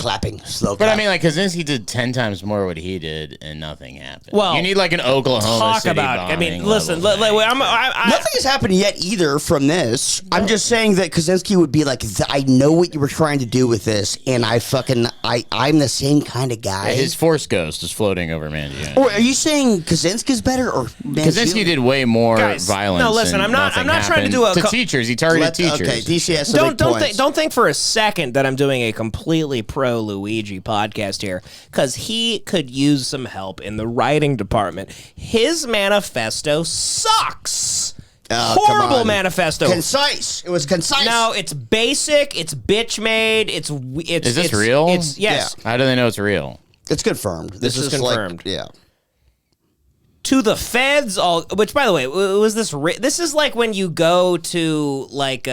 clapping, slow But clap. I mean, like, Kaczynski did 10 times more what he did, and nothing happened. Well, you need like an Oklahoma talk City about it. I mean, bombing listen, level thing. Nothing has happened yet either from this. I'm just saying that Kaczynski would be like, I know what you were trying to do with this, and I'm the same kind of guy. His Force Ghost is floating over Mangione. Or are you saying Kaczynski's better or Kaczynski did way more violence? No, listen, I'm not trying to do a to teachers. He targeted teachers. Okay, DC has some don't think for a second that I'm doing a completely pro Luigi podcast here, because he could use some help in the writing department. His manifesto sucks. Horrible manifesto. Concise. It was concise. No, it's basic. It's bitch made. It's. Is this real? It's yes. Yeah. How do they know it's real? It's confirmed. This is confirmed. Yeah. To the feds, all. Which, by the way, was this? This is like when you go to like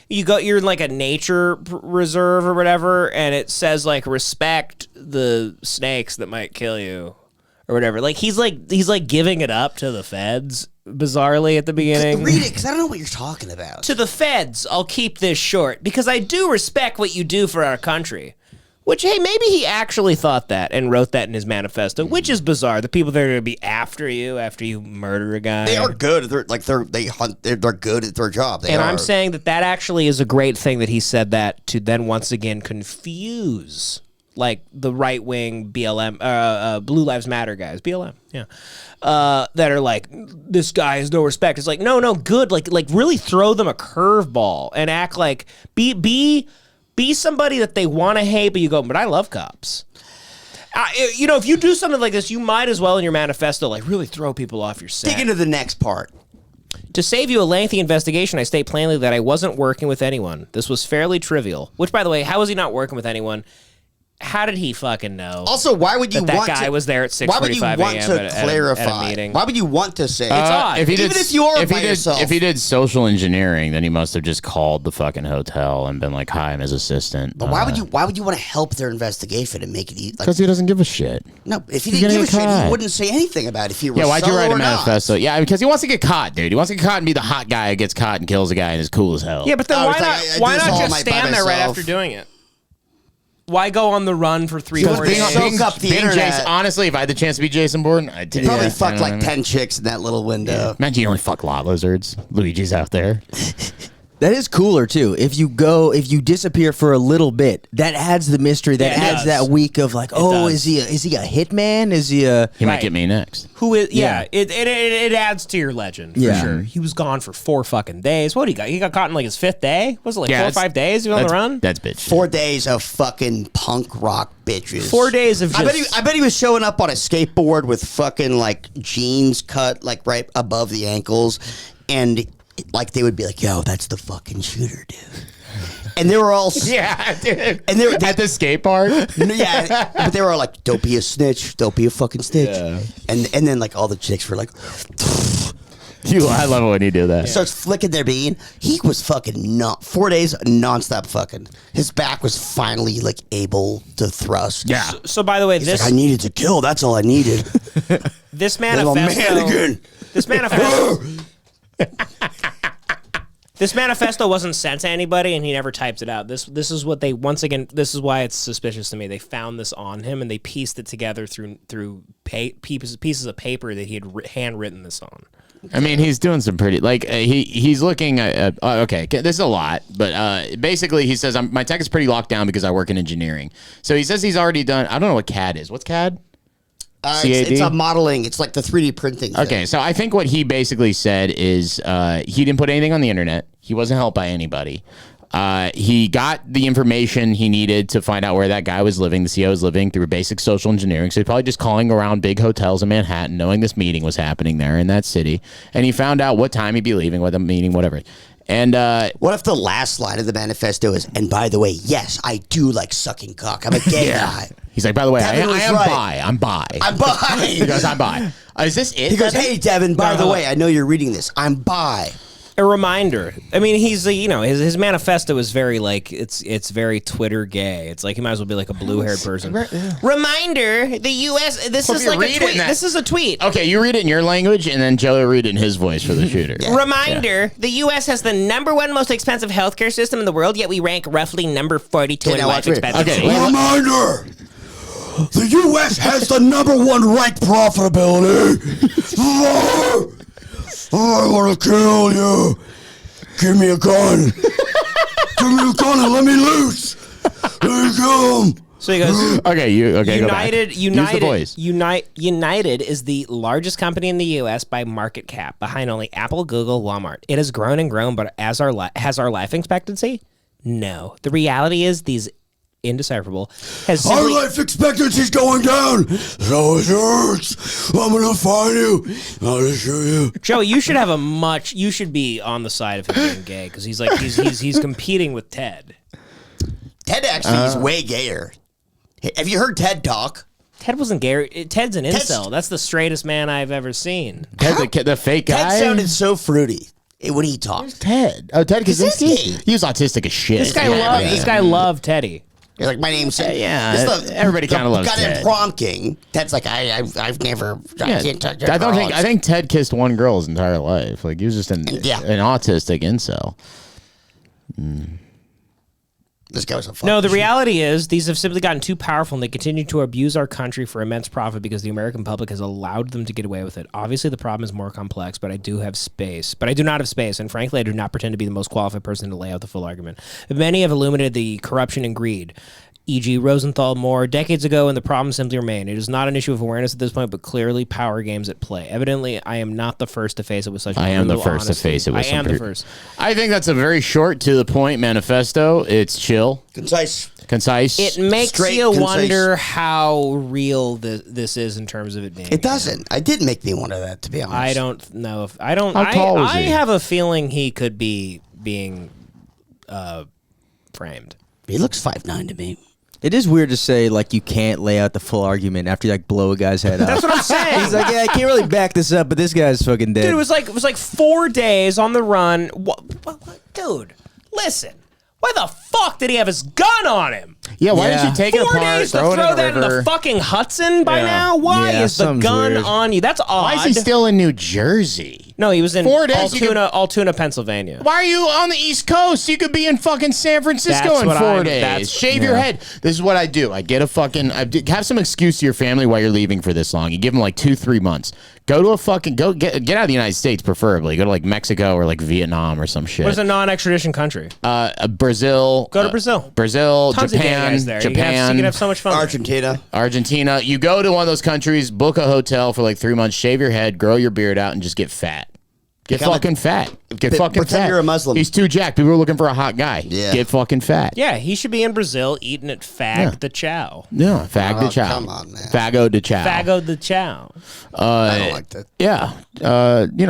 you're in like a nature reserve or whatever, and it says like respect the snakes that might kill you, or whatever. Like he's like giving it up to the feds. Bizarrely at the beginning. Read it, because I don't know what you're talking about. To the feds, I'll keep this short, because I do respect what you do for our country. Which, hey, maybe he actually thought that and wrote that in his manifesto, which is bizarre. The people that are going to be after you murder a guy. They are good. They're good at their job. I'm saying that actually is a great thing that he said that to then once again confuse like the right wing BLM, Blue Lives Matter guys, BLM, yeah, that are like, this guy has no respect. It's like, no, good, like really throw them a curveball and act like be somebody that they want to hate, but you go, but I love cops. If you do something like this, you might as well in your manifesto like really throw people off your scent. Dig into the next part. To save you a lengthy investigation, I state plainly that I wasn't working with anyone. This was fairly trivial. Which, by the way, how was he not working with anyone? How did he fucking know? Also, why would you that guy was there at 6:45 a.m. at a meeting? Why would you want to say? It's odd. If he did social engineering, then he must have just called the fucking hotel and been like, "Hi, I'm his assistant." But why would you want to help their investigation and make it easy? Because he doesn't give a shit. No, if he didn't give a shit, he wouldn't say anything about it. If he was why'd you write a or not. manifesto? Yeah, because he wants to get caught, dude. He wants to get caught and be the hot guy who gets caught and kills a guy and is cool as hell. Yeah, but then Oh, why it's not? like, I Why do this not all just night by stand there right myself. after doing it? Why go on the run for 3 more days? soak up the internet. Jason, honestly, if I had the chance to be Jason Bourne, I'd take Probably it. fucked You know like what I mean? 10 chicks in that little window. Imagine you only fuck lot lizards. Luigi's out there. That is cooler too. If you disappear for a little bit, that adds the mystery. That adds that week of like, is he a hitman? Is he a? He might get me next. Who is? Yeah, it adds to your legend for sure. He was gone for 4 fucking days. What he got? He got caught in like his 5th day. Was it like 4 or 5 days? He was on the run. That's bitch. 4 days of fucking punk rock bitches. 4 days of just. I bet he was showing up on a skateboard with fucking like jeans cut like right above the ankles, and like they would be like, "Yo, that's the fucking shooter, dude." And they were all Yeah, dude. And they at the skate park. Yeah, but they were all like, "Don't be a snitch. Don't be a fucking snitch." Yeah. And then like all the chicks were like, I love it when you do that. starts flicking their bean. He was fucking 4 days nonstop fucking. His back was finally like able to thrust. Yeah. So by the way, He's like, I needed to kill. That's all I needed. this Little manifesto. mannequin. This manifesto. This manifesto wasn't sent to anybody, and he never typed it out. This is what they once again. This is why it's suspicious to me. They found this on him, and they pieced it together through pieces of paper that he had handwritten this on. I mean, he's doing some pretty he's looking at okay. This is a lot, but basically he says my tech is pretty locked down because I work in engineering. So he says he's already done. I don't know what CAD is. What's CAD? It's a modeling. It's like the 3D printing thing. Okay, so I think what he basically said is he didn't put anything on the internet. He wasn't helped by anybody. He got the information he needed to find out where that guy was living, the CO was living, through basic social engineering. So he's probably just calling around big hotels in Manhattan, knowing this meeting was happening there in that city. And he found out what time he'd be leaving, what the meeting, whatever. And what if the last line of the manifesto is, and by the way, yes, I do like sucking cock. I'm a gay guy. He's like, by the way, I Devin was am right. bi. I'm bi. I'm bi. He goes, I'm bi. Is this it? He goes, hey, Devin, by No, the no. way, I know you're reading this. I'm bi. A reminder. I mean, he's his manifesto is very like it's very Twitter gay. It's like he might as well be like a blue-haired person. Reminder: the U.S. This is like a tweet. This is a tweet. Okay, you read it in your language, and then Joey read it in his voice for the shooter. Reminder: the U.S. has the #1 most expensive healthcare system in the world, yet we rank roughly number 42 in life expectancy. Reminder: the U.S. has the #1 ranked profitability. I want to kill you. Give me a gun. Give me a gun and let me loose. There you go. So he goes, United is the largest company in the U.S. by market cap, behind only Apple, Google, Walmart. It has grown and grown, but has our life expectancy? No. The reality is these indecipherable has our life expectancy's going down. So it hurts. I'm gonna find you. I'll just show you. Joey, you should be on the side of him being gay, because he's competing with Ted. Ted actually is way gayer. Have you heard Ted talk? Ted wasn't gay. Ted's an incel. That's the straightest man I've ever seen. Ted, the fake guy. Ted sounded so fruity when he talked. Where's Ted? Oh, Ted Kaczynski. He was autistic as shit. This guy loved Teddy. You're like, my name's everybody kind of loves Ted. Got him prom king. Ted's like, I've never. I can't touch your I think Ted kissed one girl his entire life. Like he was just an autistic incel. This guy was a No, the reality is these have simply gotten too powerful, and they continue to abuse our country for immense profit because the American public has allowed them to get away with it. Obviously, the problem is more complex, but I do not have space, and frankly, I do not pretend to be the most qualified person to lay out the full argument. Many have illuminated the corruption and greed, e.g. Rosenthal, Moore, decades ago, and the problem simply remain. It is not an issue of awareness at this point, but clearly power games at play. Evidently, I am not the first to face it with such. I am the first to face it with. I am the first. I think that's a very short, to the point manifesto. It's chill, concise. It makes you wonder how real this is in terms of it being. It doesn't. It did make me wonder that, to be honest. I don't know if I don't. How tall was I he? have a feeling he could be being framed. He looks 5'9" to me. It is weird to say, like, you can't lay out the full argument after you, like, blow a guy's head off. That's what I'm saying. He's like, yeah, I can't really back this up, but this guy's fucking dead. Dude, it was like 4 days on the run. Dude, listen. Why the fuck did he have his gun on him? Yeah, why did you take it 4 apart, days to throw it in that the in the fucking Hudson by now? Why is the gun on you? That's odd. Why is he still in New Jersey? No, he was in 4 days, Altoona, Pennsylvania. Why are you on the East Coast? You could be in fucking San Francisco in 4 days. Shave your head. This is what I do. I get a fucking... have some excuse to your family why you're leaving for this long. You give them like 2-3 months. Go to a fucking... Get out of the United States, preferably. Go to like Mexico or like Vietnam or some shit. What's a non-extradition country? Brazil. Go to Brazil. Brazil, Tons Japan, of gay guys there. Japan. You can have so much fun. Argentina. You go to one of those countries, book a hotel for like 3 months, shave your head, grow your beard out, and just get fat. Get fucking fat. Pretend you're a Muslim. He's too jacked. People are looking for a hot guy. Yeah. Get fucking fat. Yeah, he should be in Brazil eating at Fag the Chow. Yeah, Fag the Chow. Come on, man. Fago de Chow. Fago the Chow. I don't like that. Yeah.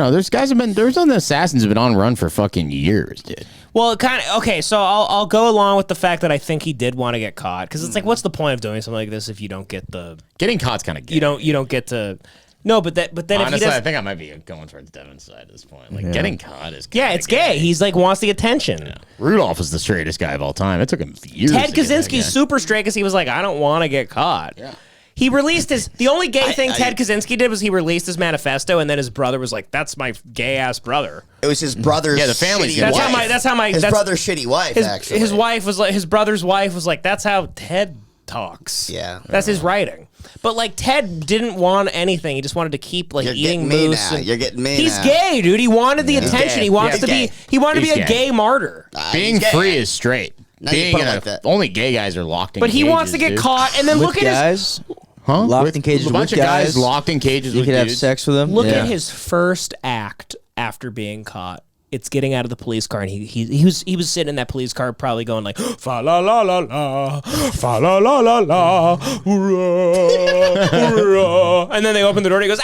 There's guys there's some assassins have been on run for fucking years, dude. Well, okay, so I'll go along with the fact that I think he did want to get caught, because it's like, what's the point of doing something like this if you don't get the... Getting caught's kind of gay. You don't get to... No, but then honestly, if he does, I think I might be going towards Devan's side at this point. Like getting caught is it's gay. He's like wants the attention. Yeah. Rudolph is the straightest guy of all time. It took him years. Ted Kaczynski's super straight because he was like, I don't want to get caught. Yeah. He released the only gay thing Ted Kaczynski did was he released his manifesto, and then his brother was like, "That's my gay ass brother." It was his brother's. The family's shitty wife. That's how my his brother's shitty wife. Actually, his wife was like, his brother's wife was like, "That's how Ted talks." Yeah, that's his writing. But like Ted didn't want anything. He just wanted to keep like eating moose. You're getting me. He's gay, dude. He wanted the attention. He wants to be. He wanted to be a gay martyr. Being free is straight. Only gay guys are locked in. But cages, he wants to get caught, and then look at his. Huh? Locked in cages with a bunch of guys locked in cages. You with could have dudes. sex with them. Look at his first act after being caught. It's getting out of the police car, and he was sitting in that police car, probably going like fa la la la la, fa la la la la, and then they open the door, and he goes,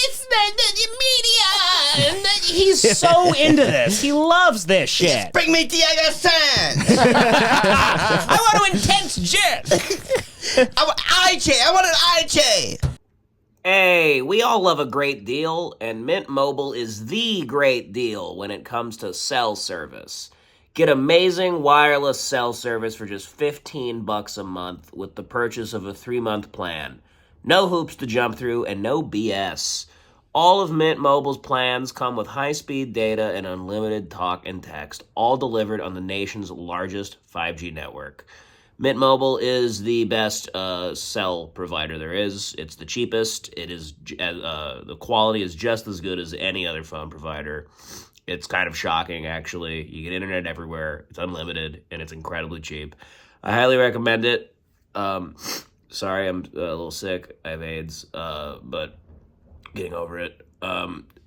it's the media. And he's so into this. He loves this shit. Just bring me the other sand. I want an intense jet. I want IJ. I want an IJ. Hey, we all love a great deal, and Mint Mobile is the great deal when it comes to cell service. Get amazing wireless cell service for just $15 a month with the purchase of a 3-month plan. No hoops to jump through and no BS. All of Mint Mobile's plans come with high-speed data and unlimited talk and text, all delivered on the nation's largest 5G network. Mint Mobile is the best cell provider there is. It's the cheapest. It is the quality is just as good as any other phone provider. It's kind of shocking, actually. You get internet everywhere. It's unlimited, and it's incredibly cheap. I highly recommend it. Sorry, I'm a little sick. I have AIDS, but getting over it.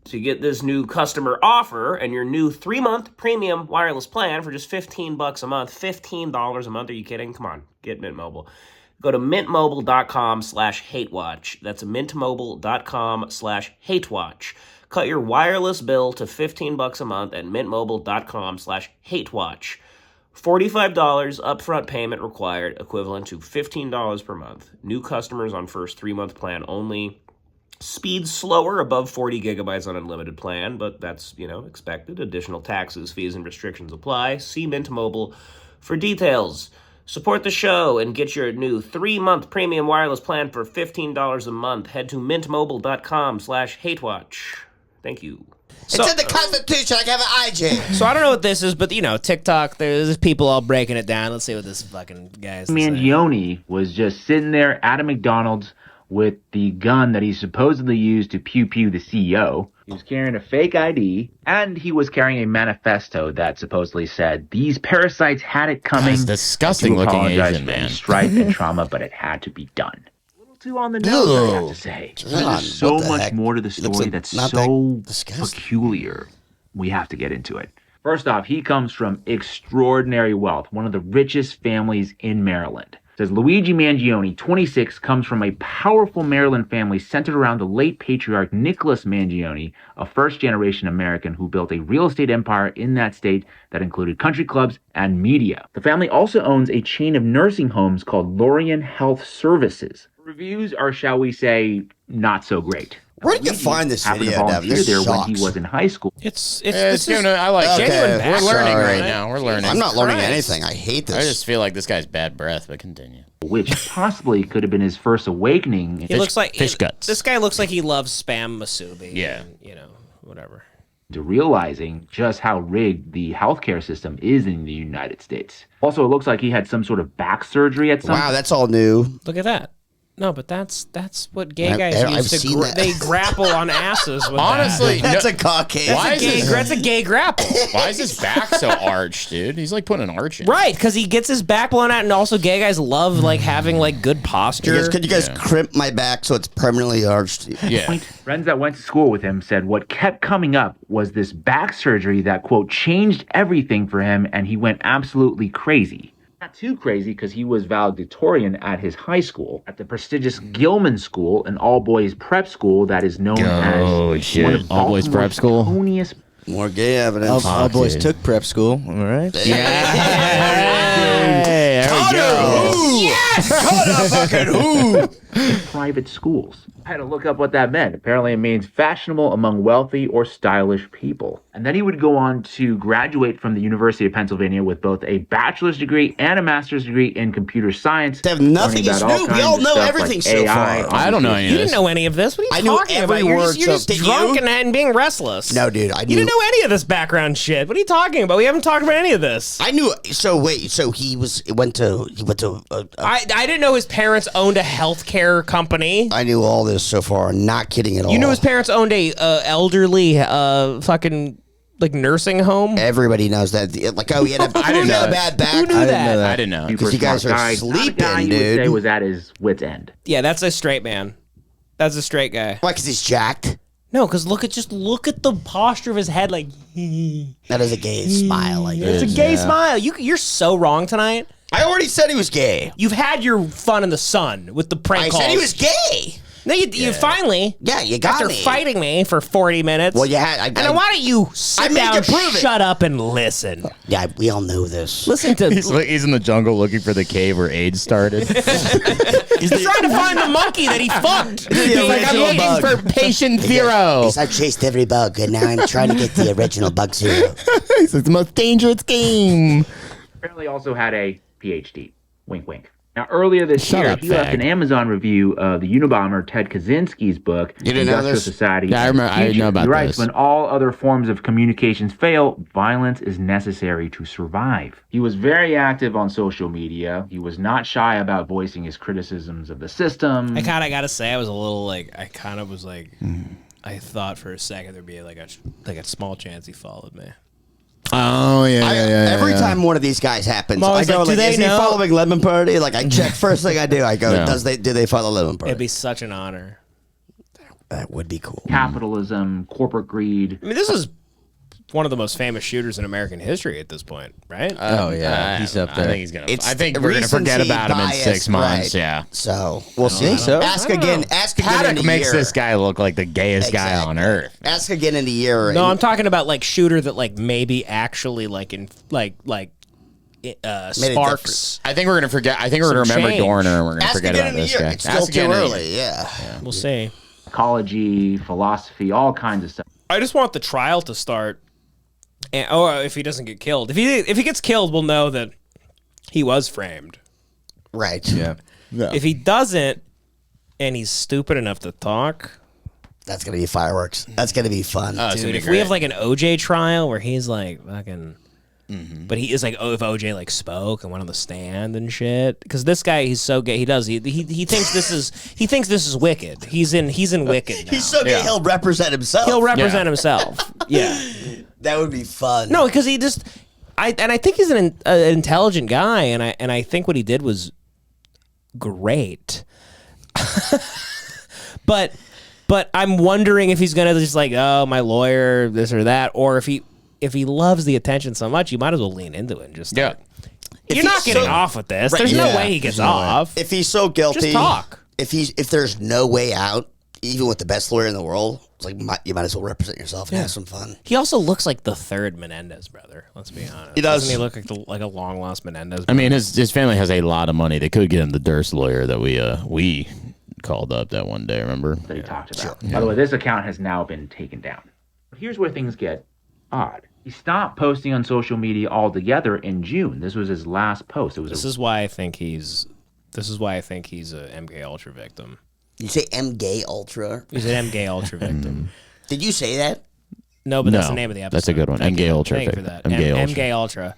To get this new customer offer and your new 3-month premium wireless plan for just $15 a month. $15 a month? Are you kidding? Come on, get Mint Mobile. Go to mintmobile.com/hatewatch. That's mintmobile.com/hatewatch. Cut your wireless bill to $15 a month at mintmobile.com/hatewatch. $45 upfront payment required, equivalent to $15 per month. New customers on first 3-month plan only. Speed slower, above 40 gigabytes on unlimited plan, but that's, expected. Additional taxes, fees, and restrictions apply. See Mint Mobile for details. Support the show and get your new 3-month premium wireless plan for $15 a month. Head to mintmobile.com/hatewatch. Thank you. It's in the Constitution. I have an IJ. So I don't know what this is, but, TikTok, there's people all breaking it down. Let's see what this fucking guy is saying. Mangione was just sitting there at a McDonald's with the gun that he supposedly used to pew-pew the CEO. He was carrying a fake ID, and he was carrying a manifesto that supposedly said, these parasites had it coming. That's disgusting looking Asian, man. Strife and trauma, but it had to be done. A little too on the nose, I have to say. There's so much more to the story that's so peculiar. We have to get into it. First off, he comes from extraordinary wealth, one of the richest families in Maryland. Says Luigi Mangione, 26, comes from a powerful Maryland family centered around the late patriarch Nicholas Mangione, a first-generation American who built a real estate empire in that state that included country clubs and media. The family also owns a chain of nursing homes called Lorien Health Services. Reviews are, shall we say, not so great. Where did you find this video, Devin? This there sucks. when he was in high school. I like genuine. We're learning right now. We're learning. I'm not learning anything. I hate this. I just feel like this guy's bad breath, but continue. Which possibly could have been his first awakening. He looks like fish guts. This guy looks like he loves Spam Musubi. Yeah. And, whatever. To realizing just how rigged the healthcare system is in the United States. Also, it looks like he had some sort of back surgery at some Wow, that's all new. Look at that. No, but that's what gay guys use to they grapple on asses with. Honestly, that's a cockade. That's a gay grapple. Why is his back so arched, dude? He's like putting an arch in. Right, because he gets his back blown out, and also gay guys love having good posture. Could you guys crimp my back so it's permanently arched? Yeah. Friends that went to school with him said what kept coming up was this back surgery that, quote, changed everything for him, and he went absolutely crazy. Not too crazy because he was valedictorian at his high school, at the prestigious Gilman School, an all-boys prep school that is known as one of all-boys prep school. More gay evidence. All boys took prep school. Am I right? Yeah. There we go. Yes! Carter fucking who? Private schools. I had to look up what that meant. Apparently it means fashionable among wealthy or stylish people. And then he would go on to graduate from the University of Pennsylvania with both a bachelor's degree and a master's degree in computer science. Nothing is new. We all know everything so far. I don't know any of this. You didn't know any of this. What are you talking about? You're just drunk and being restless. No, dude. You didn't know any of this background shit. What are you talking about? We haven't talked about any of this. I knew. So wait. So he went to. I didn't know his parents owned a healthcare company. I knew all this so far. Not kidding at all. You knew his parents owned a elderly fucking nursing home. Everybody knows that. He had a bad back. Who knew that? I didn't know. Because you guys are sleeping, dude. Would say was at his wit's end. Yeah, that's a straight man. That's a straight guy. Why? Because he's jacked. No, because look at the posture of his head. That is a gay smile. It's a gay smile. You're so wrong tonight. I already said he was gay. You've had your fun in the sun with the prank calls. I said he was gay. No, you finally. Yeah, you got after me. fighting me for 40 minutes. Well, yeah. And then why don't you sit down, shut up, and listen? Yeah, we all know this. Listen to. He's in the jungle looking for the cave where AIDS started. He's trying to find the monkey that he fucked. He's like, I'm waiting for patient zero. I chased every bug, and now I'm trying to get the original bug zero. It's the most dangerous game. Apparently also had a PhD. Wink, wink. Now, earlier this year, up, he left fag. an Amazon review of the Unabomber Ted Kaczynski's book, You didn't know Industrial this? Society. Yeah, I and the remember- I Future. know about He writes, this. when all other forms of communications fail, violence is necessary to survive. He was very active on social media. He was not shy about voicing his criticisms of the system. I kind of got to say, I was a little like, I kind of was like, I thought for a second there'd be like a small chance he followed me. Oh, yeah. Every time one of these guys happens, I'm I always go, like, do they is he know? following Lemon Party? Like, I check first thing I do. I go, Yeah. do they follow Lemon Party? It'd be such an honor. That would be cool. Capitalism, corporate greed. I mean, this is one of the most famous shooters in American history at this point, right? Oh yeah, he's up there. I think he's gonna. It's I think we're gonna forget recency about him in bias, 6 months. right. Yeah. So we'll see. think so. Ask again. Ask again in Paddock a makes year. this guy look like the gayest guy on earth. Ask again in a year. No, and- I'm talking about like shooter that like maybe actually like in like sparks. I think we're gonna forget. I think we're Some gonna remember change. Dorner, and we're gonna Ask forget again about in a this year. guy. It's still Ask too again in a early. year. Yeah. We'll see. Ecology, philosophy, all kinds of stuff. I just want the trial to start. And, or if he doesn't get killed, if he gets killed, we'll know that he was framed. Right. Yeah. If he doesn't, and he's stupid enough to talk, That's gonna be fireworks. That's gonna be fun. dude. If we have like an OJ trial where he's like fucking, but he is like, oh, if OJ like spoke and went on the stand and shit, because this guy, he's so gay. He thinks this is Wicked. He's in Wicked now. He's so gay. He'll represent himself. He'll represent himself. Yeah. That would be fun. No, because he just, I think he's an intelligent guy, and I think what he did was great. but I'm wondering if he's gonna just like, oh, my lawyer, this or that, or if he loves the attention so much, you might as well lean into it and just Yeah. You're not getting off with this. There's no way he gets off. If he's so guilty, Just talk. If there's no way out, even with the best lawyer in the world, it's like you might as well represent yourself and have some fun. He also looks like the third Menendez brother. Let's be honest. He does. Doesn't he look like a long lost Menendez? I mean, his family has a lot of money. They could get him the Durst lawyer that we called up that one day. Remember? That he talked about. By the way, this account has now been taken down. But here's where things get odd. He stopped posting on social media altogether in June. This was his last post. This is why I think he's a MGayUltra victim. You say MGayUltra? He's an MGayUltra victim. Did you say that? No, but that's the name of the episode. That's a good one. MGayUltra. Thank you for that. MGayUltra.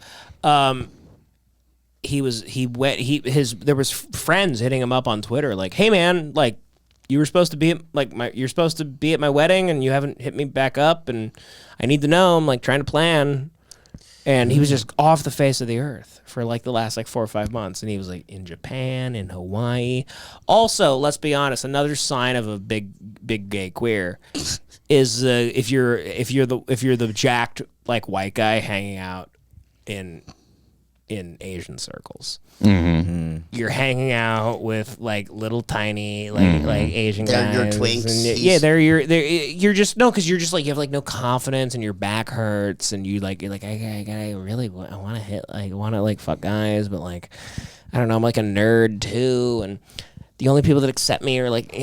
MGayUltra. There was friends hitting him up on Twitter like, "Hey man, like you were supposed to be at my wedding and you haven't hit me back up and I need to know. I'm like trying to plan." And he was just off the face of the earth for like the last like 4 or 5 months. And he was like in Japan, in Hawaii. Also, let's be honest, another sign of a big gay queer is if you're the jacked like white guy hanging out in Asian circles. You're hanging out with like little tiny like Asian guys. They're your twinks. And, yeah, you're just because you're just like you have like no confidence and your back hurts and you're like I really want to hit like want to like fuck guys, but like I don't know, I'm like a nerd too, and the only people that accept me are like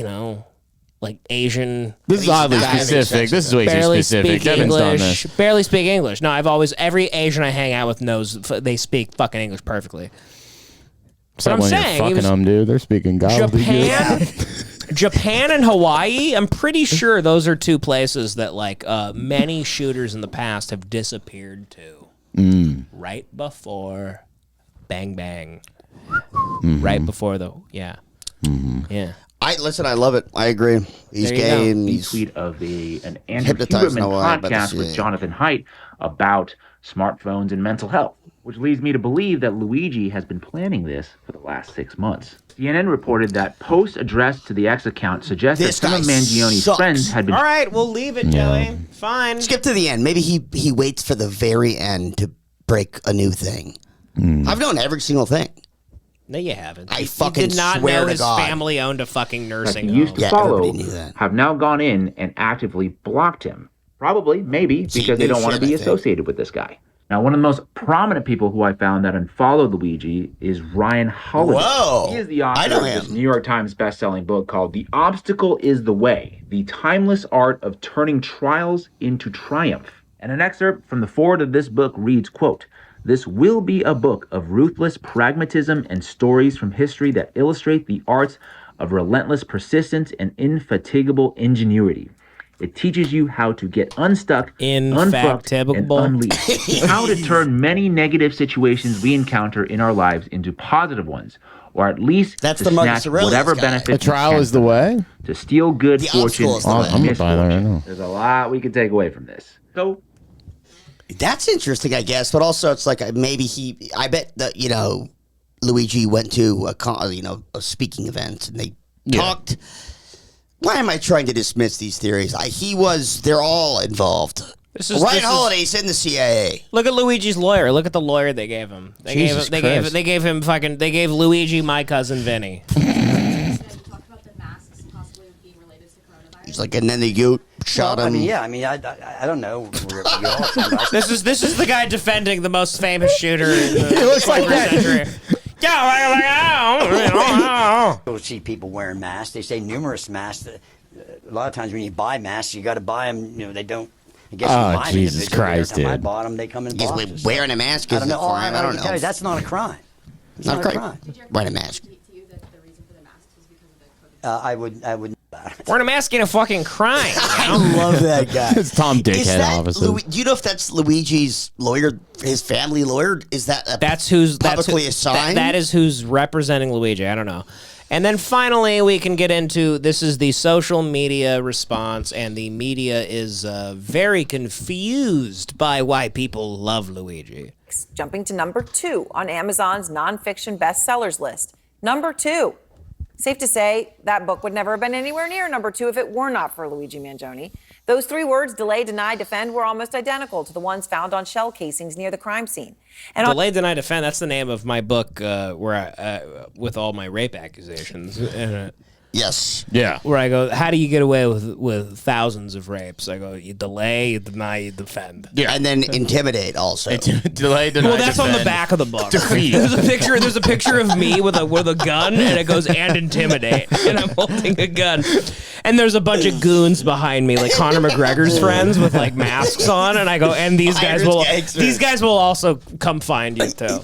like Asian. This is oddly specific. This is way too specific. Devin's done this. Barely speak English. No, every Asian I hang out with knows they speak fucking English perfectly. So But I'm when saying, you're he fucking was- them, dude, they're speaking gobbledygook. Japan and Hawaii, I'm pretty sure those are two places that like many shooters in the past have disappeared to. Right before Bang Bang. Right before yeah. I love it. I agree. He's There you gay go. and The he's tweet of an Andrew hypnotized Huberman Noah about podcast the with CIA. Jonathan Haidt about smartphones and mental health, which leads me to believe that Luigi has been planning this for the last 6 months. CNN reported that posts addressed to the X account suggest that This some of guy Mangione's sucks. friends had been... All right, we'll leave it, Joey. Fine. skip to the end. Maybe he waits for the very end to break a new thing. I've known every single thing. No, you haven't. I fucking did not swear know to his God. family owned a fucking nursing He home. used to follow have now gone in and actively blocked him. Probably, maybe, because they don't want to be associated with this guy. Now, one of the most prominent people who I found that unfollowed Luigi is Ryan Holiday. Whoa! He is the author of this New York Times best-selling book called The Obstacle is the Way, The Timeless Art of Turning Trials into Triumph. And an excerpt from the foreword of this book reads, quote, "This will be a book of ruthless pragmatism and stories from history that illustrate the arts of relentless persistence and infatigable ingenuity. It teaches you how to get unstuck, unfucked, and unleashed. How to turn many negative situations we encounter in our lives into positive ones, or at least to snatch whatever benefits. A trial is the way? To steal good fortune. I'm going to buy that right now. There's a lot we can take away from this. So, that's interesting, I guess. But also, it's like maybe I bet that, Luigi went to a speaking event and they talked. Why am I trying to dismiss these theories? They're all involved. Ryan Holiday's in the CIA. Look at Luigi's lawyer. Look at the lawyer they gave him. They gave Luigi my cousin Vinny. He's like, and then they shot him. I don't know. This is the guy defending the most famous shooter in the He looks like 21st that. century. You'll see people wearing masks. They say numerous masks. A lot of times when you buy masks, you got to buy them. They don't. I guess you buy them Jesus individually. Christ, Every time I dude. bought them, they come in Because boxes. wearing a mask I is don't a know. crime. I don't know. Tell you, that's not a crime. It's Not not a a crime. crime. Wearing a mask. I would. Wearing a mask ain't a fucking crime. I love that guy. It's Tom Dickhead Is that opposite. do you know if that's Luigi's lawyer, his family lawyer? Is that publicly assigned? That is who's representing Luigi. I don't know. And then finally, we can get into this is the social media response, and the media is very confused by why people love Luigi. Jumping to number 2 on Amazon's nonfiction bestsellers list. Number 2. Safe to say that book would never have been anywhere near number 2 if it were not for Luigi Mangione. Those 3 words, delay, deny, defend, were almost identical to the ones found on shell casings near the crime scene. And Delay, Deny, Defend, that's the name of my book with all my rape accusations in it. Yes. Yeah. Where I go, how do you get away with thousands of rapes? I go, you delay, you deny, you defend. Yeah. And then intimidate also. Delay, deny, Well, that's on the defend. back of the book. Defeat. There's a picture of me with a gun, and it goes and intimidate, and I'm holding a gun, and there's a bunch of goons behind me, like Conor McGregor's friends with like masks on, and I go, and these guys will also come find you too.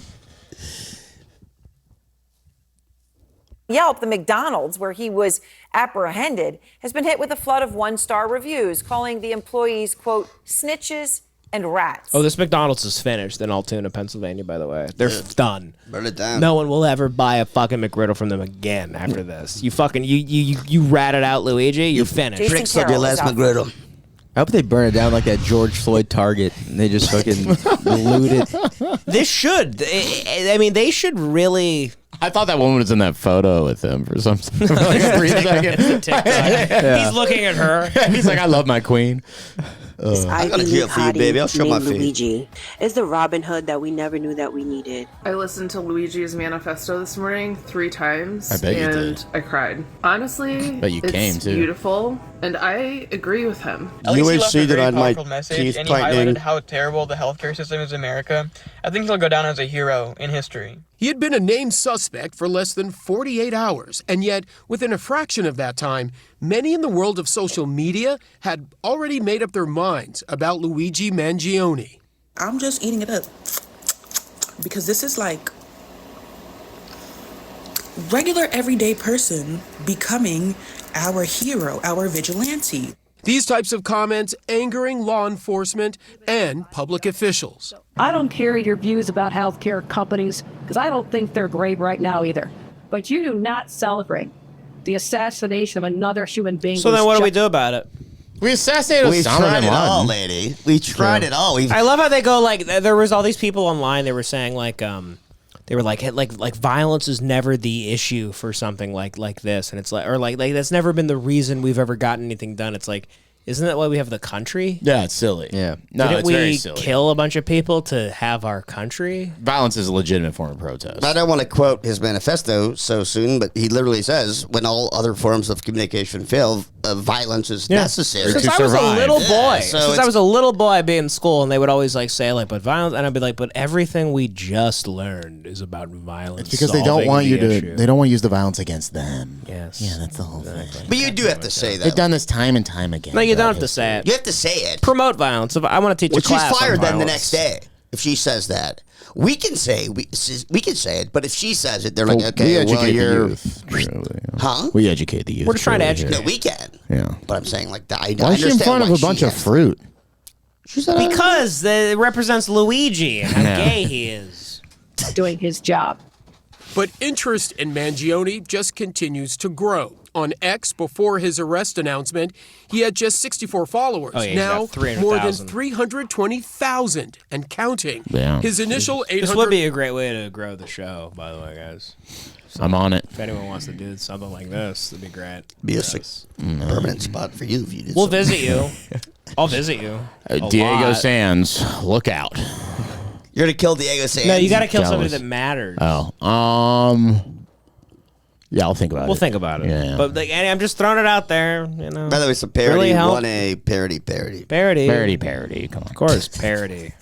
Yelp, the McDonald's where he was apprehended, has been hit with a flood of 1-star reviews, calling the employees, quote, snitches and rats. Oh, this McDonald's is finished in Altoona, Pennsylvania, by the way. They're done. Burn it down. No one will ever buy a fucking McGriddle from them again after this. You fucking you ratted out Luigi, you're finished. Tricks of your last McGriddle. I hope they burn it down like that George Floyd Target and they just fucking loot it. This should. I mean, they should really. I thought that woman was in that photo with him for some for like a 3 seconds. He's looking at her. He's like, I love my queen. I got a deal for you, baby. I'll show my feet. Luigi is the Robin Hood that we never knew that we needed. I listened to Luigi's Manifesto this morning 3 times. I bet you did. And I cried. Honestly, Bet you it's came, too. beautiful, and I agree with him. At least he left a UHC very denied my powerful message, teeth and he tightening. highlighted how terrible the healthcare system is in America. I think he'll go down as a hero in history. He had been a named suspect for less than 48 hours, and yet, within a fraction of that time, many in the world of social media had already made up their minds about Luigi Mangione. I'm just eating it up because this is like regular everyday person becoming our hero, our vigilante. These types of comments angering law enforcement and public officials. I don't care your views about healthcare companies, because I don't think they're great right now either. But you do not celebrate the assassination of another human being. So then what do we do about it? We assassinated We Osama tried bin it Laden. all, lady. We tried it all. I love how they go like there was all these people online. They were saying like they were like violence is never the issue for something like this, and it's like or like that's never been the reason we've ever gotten anything done. It's like Isn't that why we have the country? Yeah, it's silly. Yeah. No, Didn't it's very we silly. kill a bunch of people to have our country? Violence is a legitimate form of protest. I don't want to quote his manifesto so soon, but he literally says, when all other forms of communication fail, violence is necessary. Since I was a little boy, since I was a little boy, I'd be in school, and they would always like say like, "But violence," and I'd be like, "But everything we just learned is about violence." It's because they don't want you to. They don't want to use the violence against them. Yes. Yeah, that's the whole thing. But you do have to say that. They've done this time and time again. No, you don't have to say it. You have to say it. Promote violence. If I want to teach a class, she's fired on then the violence. next day if she says that. We can say we can say it, but if she says it, they're like, okay, we well, educate you're, the youth. Really, yeah. huh? We educate the youth. We're just trying to really educate. No, we can. Yeah. But I'm saying like that. I Why is she in understand front of why a bunch she of has- fruit? Because it represents Luigi and how gay he is. Doing his job. But interest in Mangione just continues to grow. On X, before his arrest announcement, he had just 64 followers. Oh, yeah, he's now, got 300,000. more than 320,000 and counting. Yeah. His initial 800... This would be a great way to grow the show, by the way, guys. So I'm on it. If anyone wants to do something like this, it'd be great. Be a permanent spot for you if you did. We'll something. visit you. I'll visit you. A Diego lot. Sands, look out. You're gonna kill Diego Sands. No, you got to kill somebody Jealous. that matters. Oh, yeah, I'll think about it. We'll think about it. Yeah. But like, and I'm just throwing it out there. You know. By the way, it's a parody. Really help. Won a parody. Parody. Parody. Come on. Of course, parody.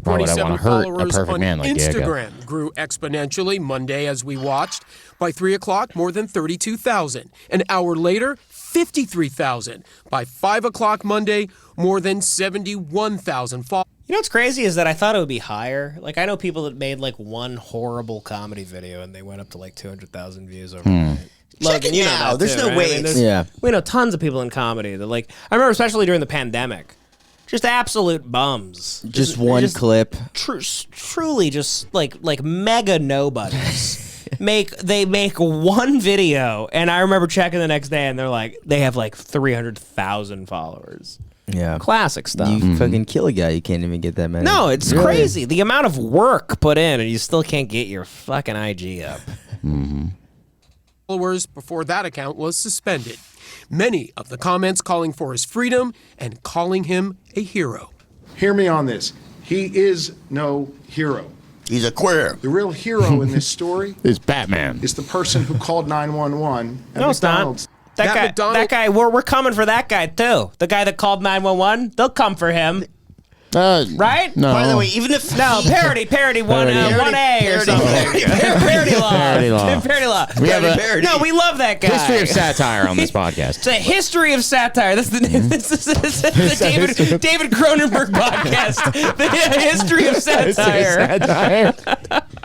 Why would I 27 want to hurt a followers perfect on man like Diego? Instagram grew exponentially Monday as we watched. By 3 o'clock, more than 32,000. An hour later, 53,000. By 5 o'clock Monday, more than 71,000 followers. You know what's crazy is that I thought it would be higher. Like, I know people that made like one horrible comedy video and they went up to like 200,000 views overnight. Check it you know now. that There's too, no right? way I mean, it's- there's- We know tons of people in comedy that like. I remember especially during the pandemic, just absolute bums. Just one clip. Truly, just like mega nobodies. They make one video, and I remember checking the next day, and they're like, they have like 300,000 followers. Yeah. Classic stuff. You fucking kill a guy, you can't even get that many. No, it's Really? crazy. The amount of work put in, and you still can't get your fucking IG up. Followers before that account was suspended. Many of the comments calling for his freedom and calling him a hero. Hear me on this. He is no hero. He's a queer. The real hero in this story is Batman. Is the person who called 911 at No, it's McDonald's. not. That guy, we're coming for that guy too. The guy that called 911, they'll come for him. Right? No. By the way, even if parody, one A or something. Parody law. Parody law. Parody law. We have a No, we love that guy. history of satire on this podcast. It's a history of satire. That's the name. This is the David Cronenberg podcast. The history of satire.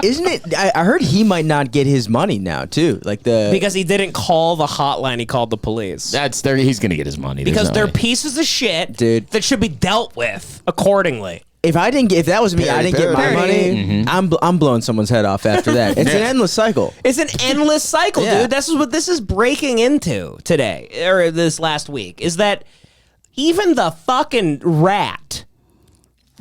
Isn't it? I heard he might not get his money now too. Like Because he didn't call the hotline, he called the police. That's there. He's gonna get his money. There's Because no they're way. pieces of shit, Dude. that should be dealt with accordingly. if that was me, I didn't get my money. I'm blowing someone's head off after that. It's an endless cycle. It's an endless cycle, Yeah. dude. This is what this is breaking into today, or this last week, is that even the fucking rat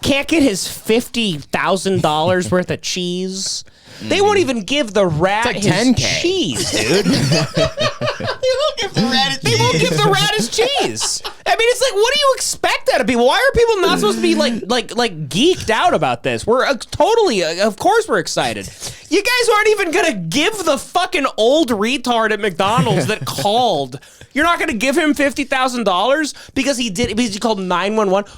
can't get his $50,000 worth of cheese. They won't even give the rat It's like his 10K. cheese, dude. They won't give the rat his They won't give the rat his cheese. I mean, it's like, what do you expect out of people? Why are people not supposed to be like geeked out about this? We're totally, of course, we're excited. You guys aren't even gonna give the fucking old retard at McDonald's that called. You're not gonna give him $50,000 because he called 911.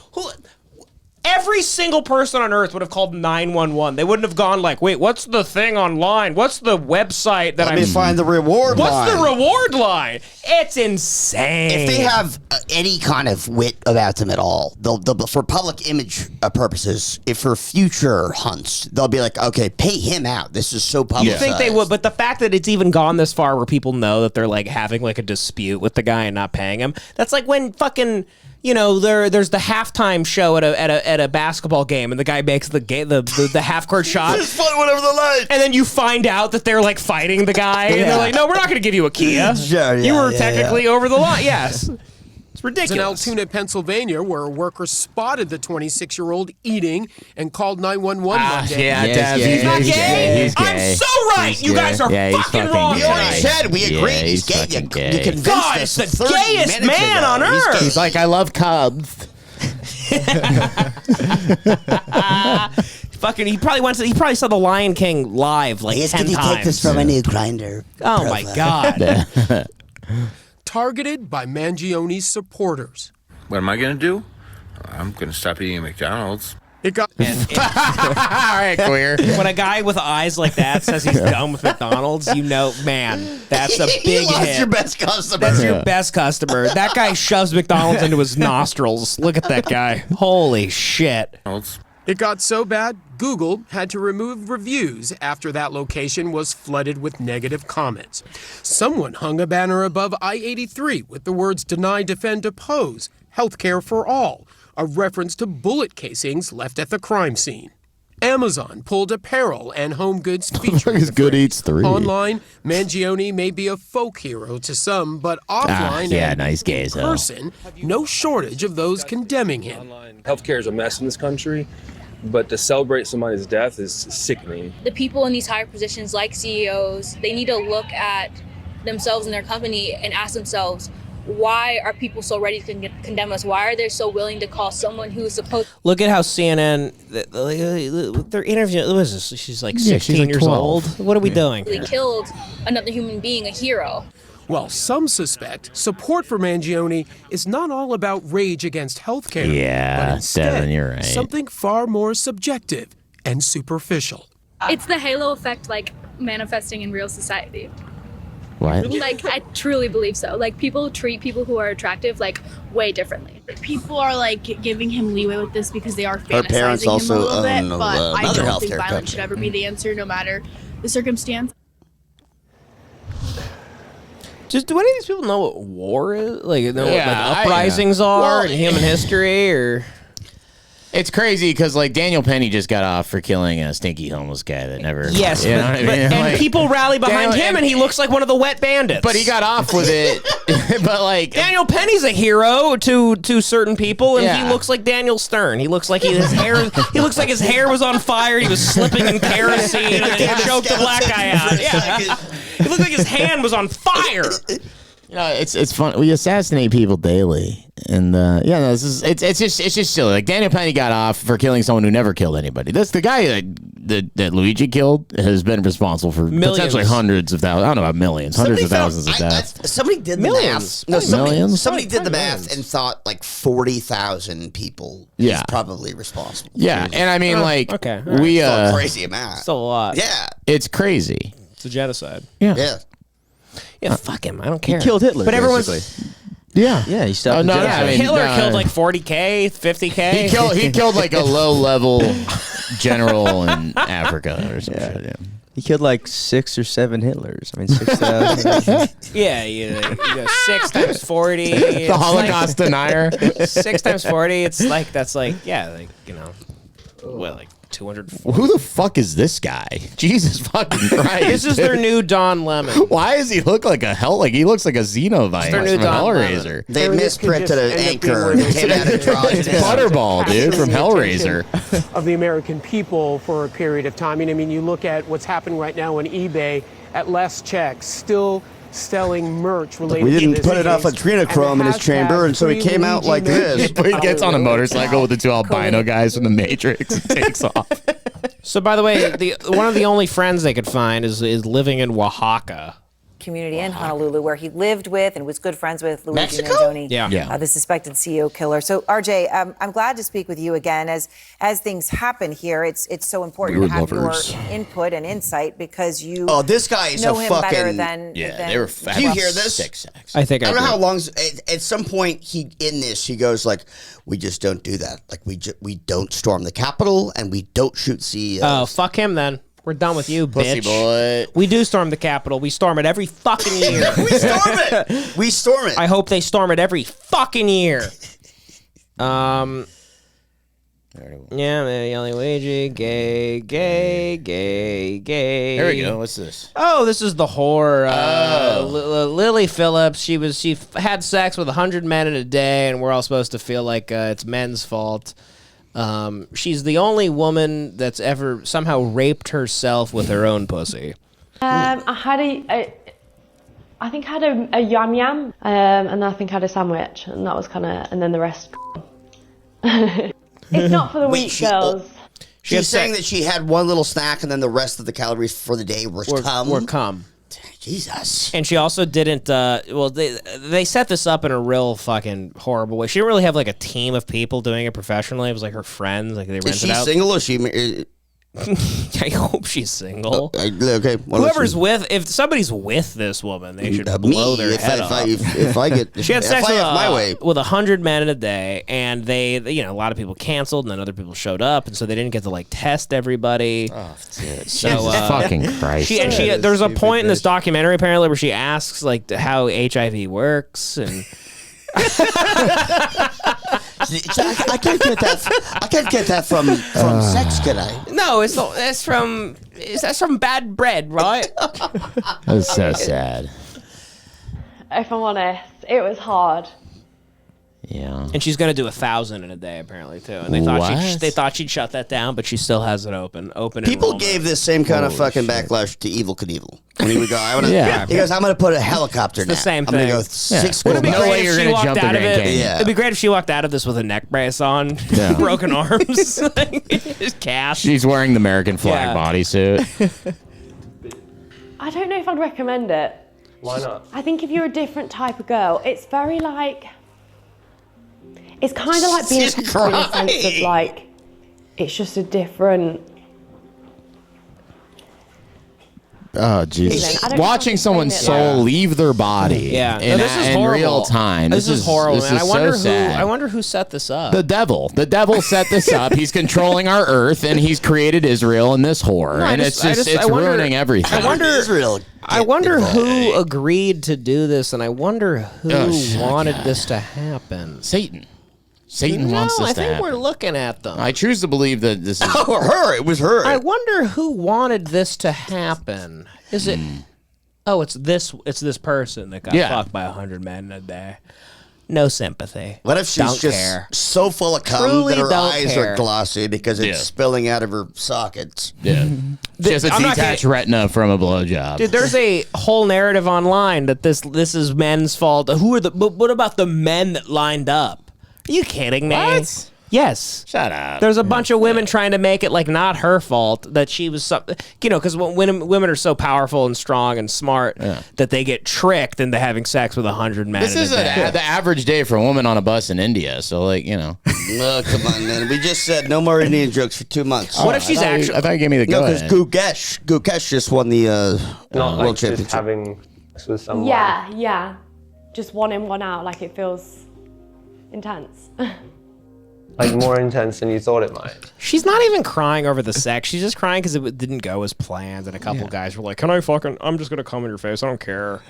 Every single person on earth would have called 911. They wouldn't have gone like, wait, what's the thing online? What's the website that Let me find the reward line. What's the reward line? It's insane. If they have any kind of wit about them at all, they'll for public image purposes, if for future hunts, they'll be like, okay, pay him out. This is so publicized. You think they would, but the fact that it's even gone this far where people know that they're like having like a dispute with the guy and not paying him, that's like when fucking, you know, there's the halftime show at a basketball game, and the guy makes the half court shot. It's fun, whatever the line. And then you find out that they're like fighting the guy, and they're like, "No, we're not going to give you a Kia. You were technically over the line." Yes, it's It's ridiculous. In Altoona, Pennsylvania, where a worker spotted the 26-year-old eating and called 911 Monday. Yeah, he's not gay. He's gay. I'm so right. You guys are fucking wrong. We already said we agree. He's gay. You convinced God, us it's the 30 gayest minutes man ago. on earth. He's like, I love Cubs. Fucking, he probably saw The Lion King live like 10 Can you times. take this from a new grinder? Oh my God. Targeted by Mangione's supporters. What am I going to do? I'm going to stop eating at McDonald's. It got All right, queer. When a guy with eyes like that says he's done with McDonald's, you know, man, that's a big lost hit. your best customer. That's your best customer. That guy shoves McDonald's into his nostrils. Look at that guy. Holy shit. It got so bad, Google had to remove reviews after that location was flooded with negative comments. Someone hung a banner above I-83 with the words "Deny, Defend, Oppose, Healthcare for All," a reference to bullet casings left at the crime scene. Amazon pulled apparel and home goods featuring His Good Eats 3. Online, Mangione may be a folk hero to some, but offline and nice gays, in person, no shortage of those condemning him. Healthcare is a mess in this country, but to celebrate somebody's death is sickening. The people in these higher positions, like CEOs, they need to look at themselves and their company and ask themselves, why are people so ready to condemn us? Why are they so willing to call someone who is supposed to... Look at how CNN, they're interviewing, what is this? She's like 16 like years 12. old. What are we doing? They killed another human being a hero. While some suspect support for Mangione is not all about rage against healthcare, Yeah, but instead Devin, you're right. something far more subjective and superficial. It's the halo effect, like, manifesting in real society. What? Like, I truly believe so. Like, people treat people who are attractive, like, way differently. People are, like, giving him leeway with this because they are Her parents fantasizing him also a little bit, own but I another don't think healthcare violence company. should ever be the answer, no matter the circumstance. Just do any of these people know what war is? Like, know what Yeah, like uprisings are Well, in human history, or It's crazy because like Daniel Penny just got off for killing a stinky homeless guy that never. yes, you know what I mean? and Like, people rally behind Daniel- him, and he looks like one of the wet bandits. But he got off with it. But like Daniel Penny's a hero to certain people, and Yeah. he looks like Daniel Stern. He looks like his hair. He looks like his hair was on fire. He was slipping in kerosene, and then he choked the black guy out. Yeah, he looked like his hand was on fire. You know, it's fun. We assassinate people daily, and yeah, no, it's just silly. Like Daniel Penny got off for killing someone who never killed anybody. That's the guy that Luigi killed has been responsible for potentially hundreds of thousands. I don't know about millions, hundreds of thousands of deaths. Somebody did the Millions. math. No, Millions? somebody did the Millions. math and thought like 40,000 people Yeah. is probably responsible. Yeah, and I mean like okay. we Still a crazy amount. Still a lot. Yeah. it's crazy. It's a genocide. Yeah. Yeah. Yeah, fuck him. I don't care. He killed Hitler, but everyone's basically. Yeah, Yeah, he stopped. Oh, no, the no, genocide. I mean, Hitler no. killed like 40K, 50K. He killed like a low level general in Africa or some shit. Yeah. He killed like 6 or 7 Hitlers. I mean, 6,000. Yeah, you go 6 times 40. The Holocaust denier. 6 times 40. It's like that's like like what like 200. Who the fuck is this guy? Jesus fucking Christ! This is their new Don Lemon. Why does he look like a hell? Like he looks like a Xenovite their new from Don Hellraiser. They misprinted an anchor and came out and tried it. Butterball, dude, from Hellraiser. Of the American people for a period of time. And I mean, you look at what's happening right now on eBay at less checks, still selling merch related We to didn't this put enough case. adrenochrome in his chamber, and so he came out like this. He gets on a motorcycle with the two albino guys from the Matrix and takes off. So, by the way, one of the only friends they could find is living in Oaxaca. Community in Honolulu, where he lived with and was good friends with Luigi Mexico? Mangione, Yeah. the suspected CEO killer. So, RJ, I'm glad to speak with you again. As things happen here, it's so important We to were have lovers. your input and insight because you This guy is know a him fucking better than They were. Do you hear this? I think I don't know do. how long. At some point, he goes like, "We just don't do that. Like we don't storm the Capitol and we don't shoot CEOs." Oh, fuck him then. We're done with you, Pussy bitch. boy. We do storm the Capitol. We storm it every fucking year. We storm it. We storm it. I hope they storm it every fucking year. Yeah, man, Luigi, gay. Here we go. What's this? Oh, this is the whore. Lily Phillips. She had sex with 100 men in a day, and we're all supposed to feel like it's men's fault. She's the only woman that's ever somehow raped herself with her own pussy. I think I had a yum yum, and I think I had a sandwich, and that was and then the rest. It's not for the weak girls. She's saying that she had one little snack and then the rest of the calories for the day were cum. Jesus. And she also didn't, they set this up in a real fucking horrible way. She didn't really have like a team of people doing it professionally. It was like her friends, like they rented out. Is she single or is she... I hope she's single. Okay. Whoever's if somebody's with this woman, they should blow their head off. If I get, she had sex with 100 men in a day, and they, a lot of people canceled, and then other people showed up, and so they didn't get to like test everybody. Oh, so fucking Christ! There's a point in this documentary apparently where she asks like how HIV works and. I can't get that. I can't get that from sex, can I? No, that's from bad bread, right? That's so sad. If I'm honest, it was hard. Yeah. And she's gonna do 1,000 in a day apparently too. And they thought she'd shut that down, but she still has it open. People gave this same kind of fucking backlash to Evil Knievel. When he would go, he goes, I'm gonna put a helicopter. The same thing. I'm gonna go 6 schools. Would it be great if she walked out of it? Yeah. It'd be great if she walked out of this with a neck brace on, broken arms, just cast. She's wearing the American flag bodysuit. I don't know if I'd recommend it. Why not? I think if you're a different type of girl, it's very like. It's kind of like being a in the sense of like, it's just a different. Oh, Jesus. Watching someone's soul leave their body in real time. This is horrible, man. I wonder who set this up. The devil. The devil set this up. He's controlling our earth, and he's created Israel and this whore. No, it's ruining everything. I wonder who agreed to do this, and I wonder who wanted this to happen. Satan wants this to happen. I think we're looking at them. I choose to believe that this is... her. It was her. I wonder who wanted this to happen. Is it... Oh, it's this person that got fucked by 100 men in a day. No sympathy. What if she's so full of cum that her eyes are glossy because it's spilling out of her sockets? Yeah. She has a detached retina from a blowjob. Dude, there's a whole narrative online that this is men's fault. But what about the men that lined up? Are you kidding me? What? Yes. Shut up. There's a bunch of women trying to make it like not her fault that she was because when women are so powerful and strong and smart that they get tricked into having sex with 100 men. This is the average day for a woman on a bus in India. So Oh, come on, man. We just said no more Indian jokes for 2 months. What if she's I thought you gave me the go because Gukesh just won the world championship. Just having sex with someone. Yeah. Just one in, one out. Like it feels intense. Like more intense than you thought it might. She's not even crying over the sex. She's just crying because it didn't go as planned. And a couple guys were like, I'm just going to come in your face. I don't care.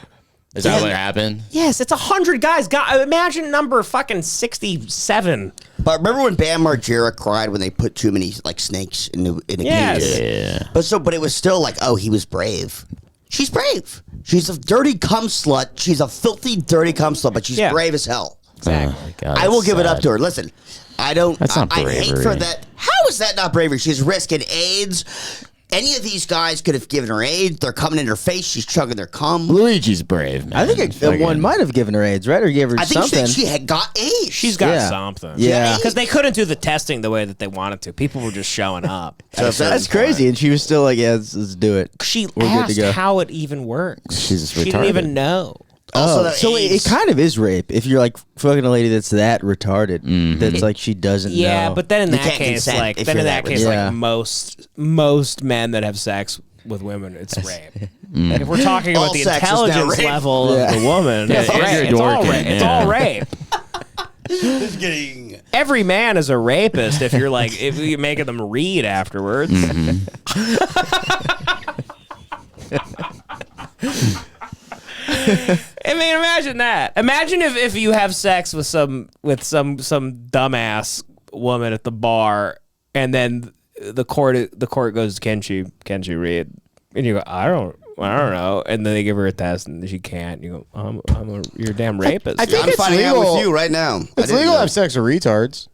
Is that what happened? Yes, it's 100 guys. Imagine number fucking 67. But remember when Bam Margera cried when they put too many snakes in a cage? Yeah. But it was still like, oh, he was brave. She's brave. She's a dirty cum slut. She's a filthy, dirty cum slut, but she's brave as hell. Exactly. Oh, God, I will give it up to her. Listen, I don't. That's not I bravery. hate for that. How is that not bravery? She's risking AIDS. Any of these guys could have given her AIDS. They're coming in her face. She's chugging their cum. Luigi's brave, man. I think one might have given her AIDS, right? Or gave her something. I think she had got AIDS. She's got something. Yeah. Because they couldn't do the testing the way that they wanted to. People were just showing up. That's crazy. And she was still like, yeah, let's do it. She asked how it even works. She's retarded. She didn't even know. Also, so it kind of is rape if you're like fucking a lady that's that retarded. That's like she doesn't know. Yeah, but then in that case, like most men that have sex with women, it's rape. Like if we're talking about the intelligence level of the woman, it's all rape. Just kidding. Every man is a rapist if you're making them read afterwards. I mean, imagine that. Imagine if you have sex with some dumbass woman at the bar, and then the court goes, can she read? And you go, I don't know. And then they give her a test, and she can't. You go, you're a damn rapist. I think I'm finding out with you right now. It's legal to have sex with retards.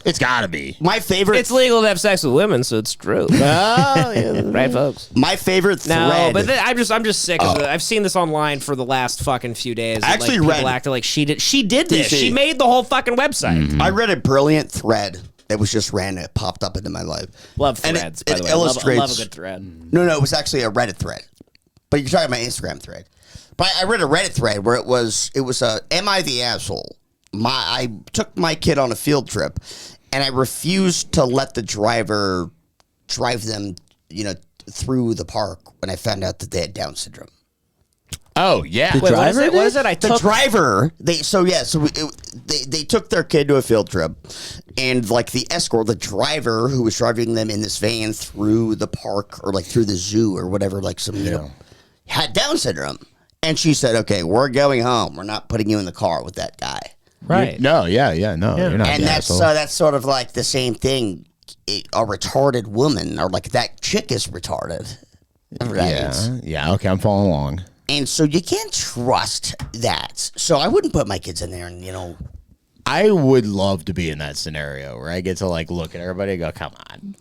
It's gotta be. My favorite. It's legal to have sex with women, so it's true. Oh, yeah. Right, folks. My favorite thread. No, but I'm just sick of it. I've seen this online for the last fucking few days. I actually people read. acting like she did this. DC. She made the whole fucking website. I read a brilliant thread that was just random. It popped up into my life. Love And threads, by the way. illustrates. Love a good thread. No, it was actually a Reddit thread. But you're talking about Instagram thread. But I read a Reddit thread where it was am I the asshole? I took my kid on a field trip, and I refused to let the driver drive them, through the park when I found out that they had Down syndrome. Oh yeah, The driver? What is it? The driver. They took their kid to a field trip, and like the escort, the driver who was driving them in this van through the park or like through the zoo or whatever, like had Down syndrome, and she said, "Okay, we're going home. We're not putting you in the car with that guy." Right. No, you're not. And the that's asshole. that's sort of like the same thing. A retarded woman, or like that chick is retarded. Whatever that means. Yeah. Okay, I'm following along. And so you can't trust that. So I wouldn't put my kids in there, and I would love to be in that scenario where I get to like look at everybody and go, "Come on,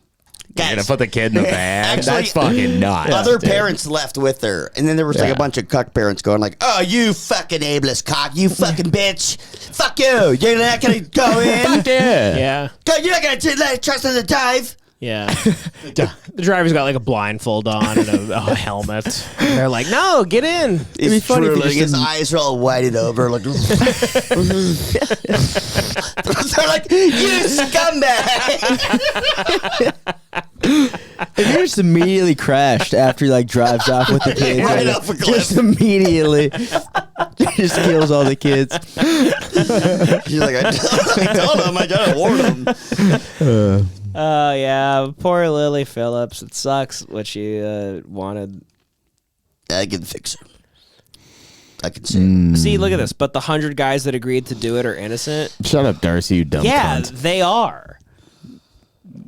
you're gonna put the kid in the van? Actually, That's fucking nuts." Other dude. parents left with her, and then there was like a bunch of cuck parents going like, "Oh, you fucking ableist cock, you fucking bitch, fuck you, you're not gonna go in, Fuck yeah, Yeah. you're not gonna trust them to dive." Yeah. The driver's got like a blindfold on and a helmet. They're like, no, get in. It'd be funny if you like just his didn't- eyes are all whited over, like. They're like, "You scumbag!" If you just immediately crashed after he like drives off with the kids, Right like, off a cliff. just immediately, just kills all the kids. She's like, I told him, I gotta warn him. Oh, yeah. Poor Lily Phillips. It sucks what she wanted. I can fix her. I can see it. See, look at this. But the 100 guys that agreed to do it are innocent. Shut up, Darcy, you dumb Yeah, cunt. they are.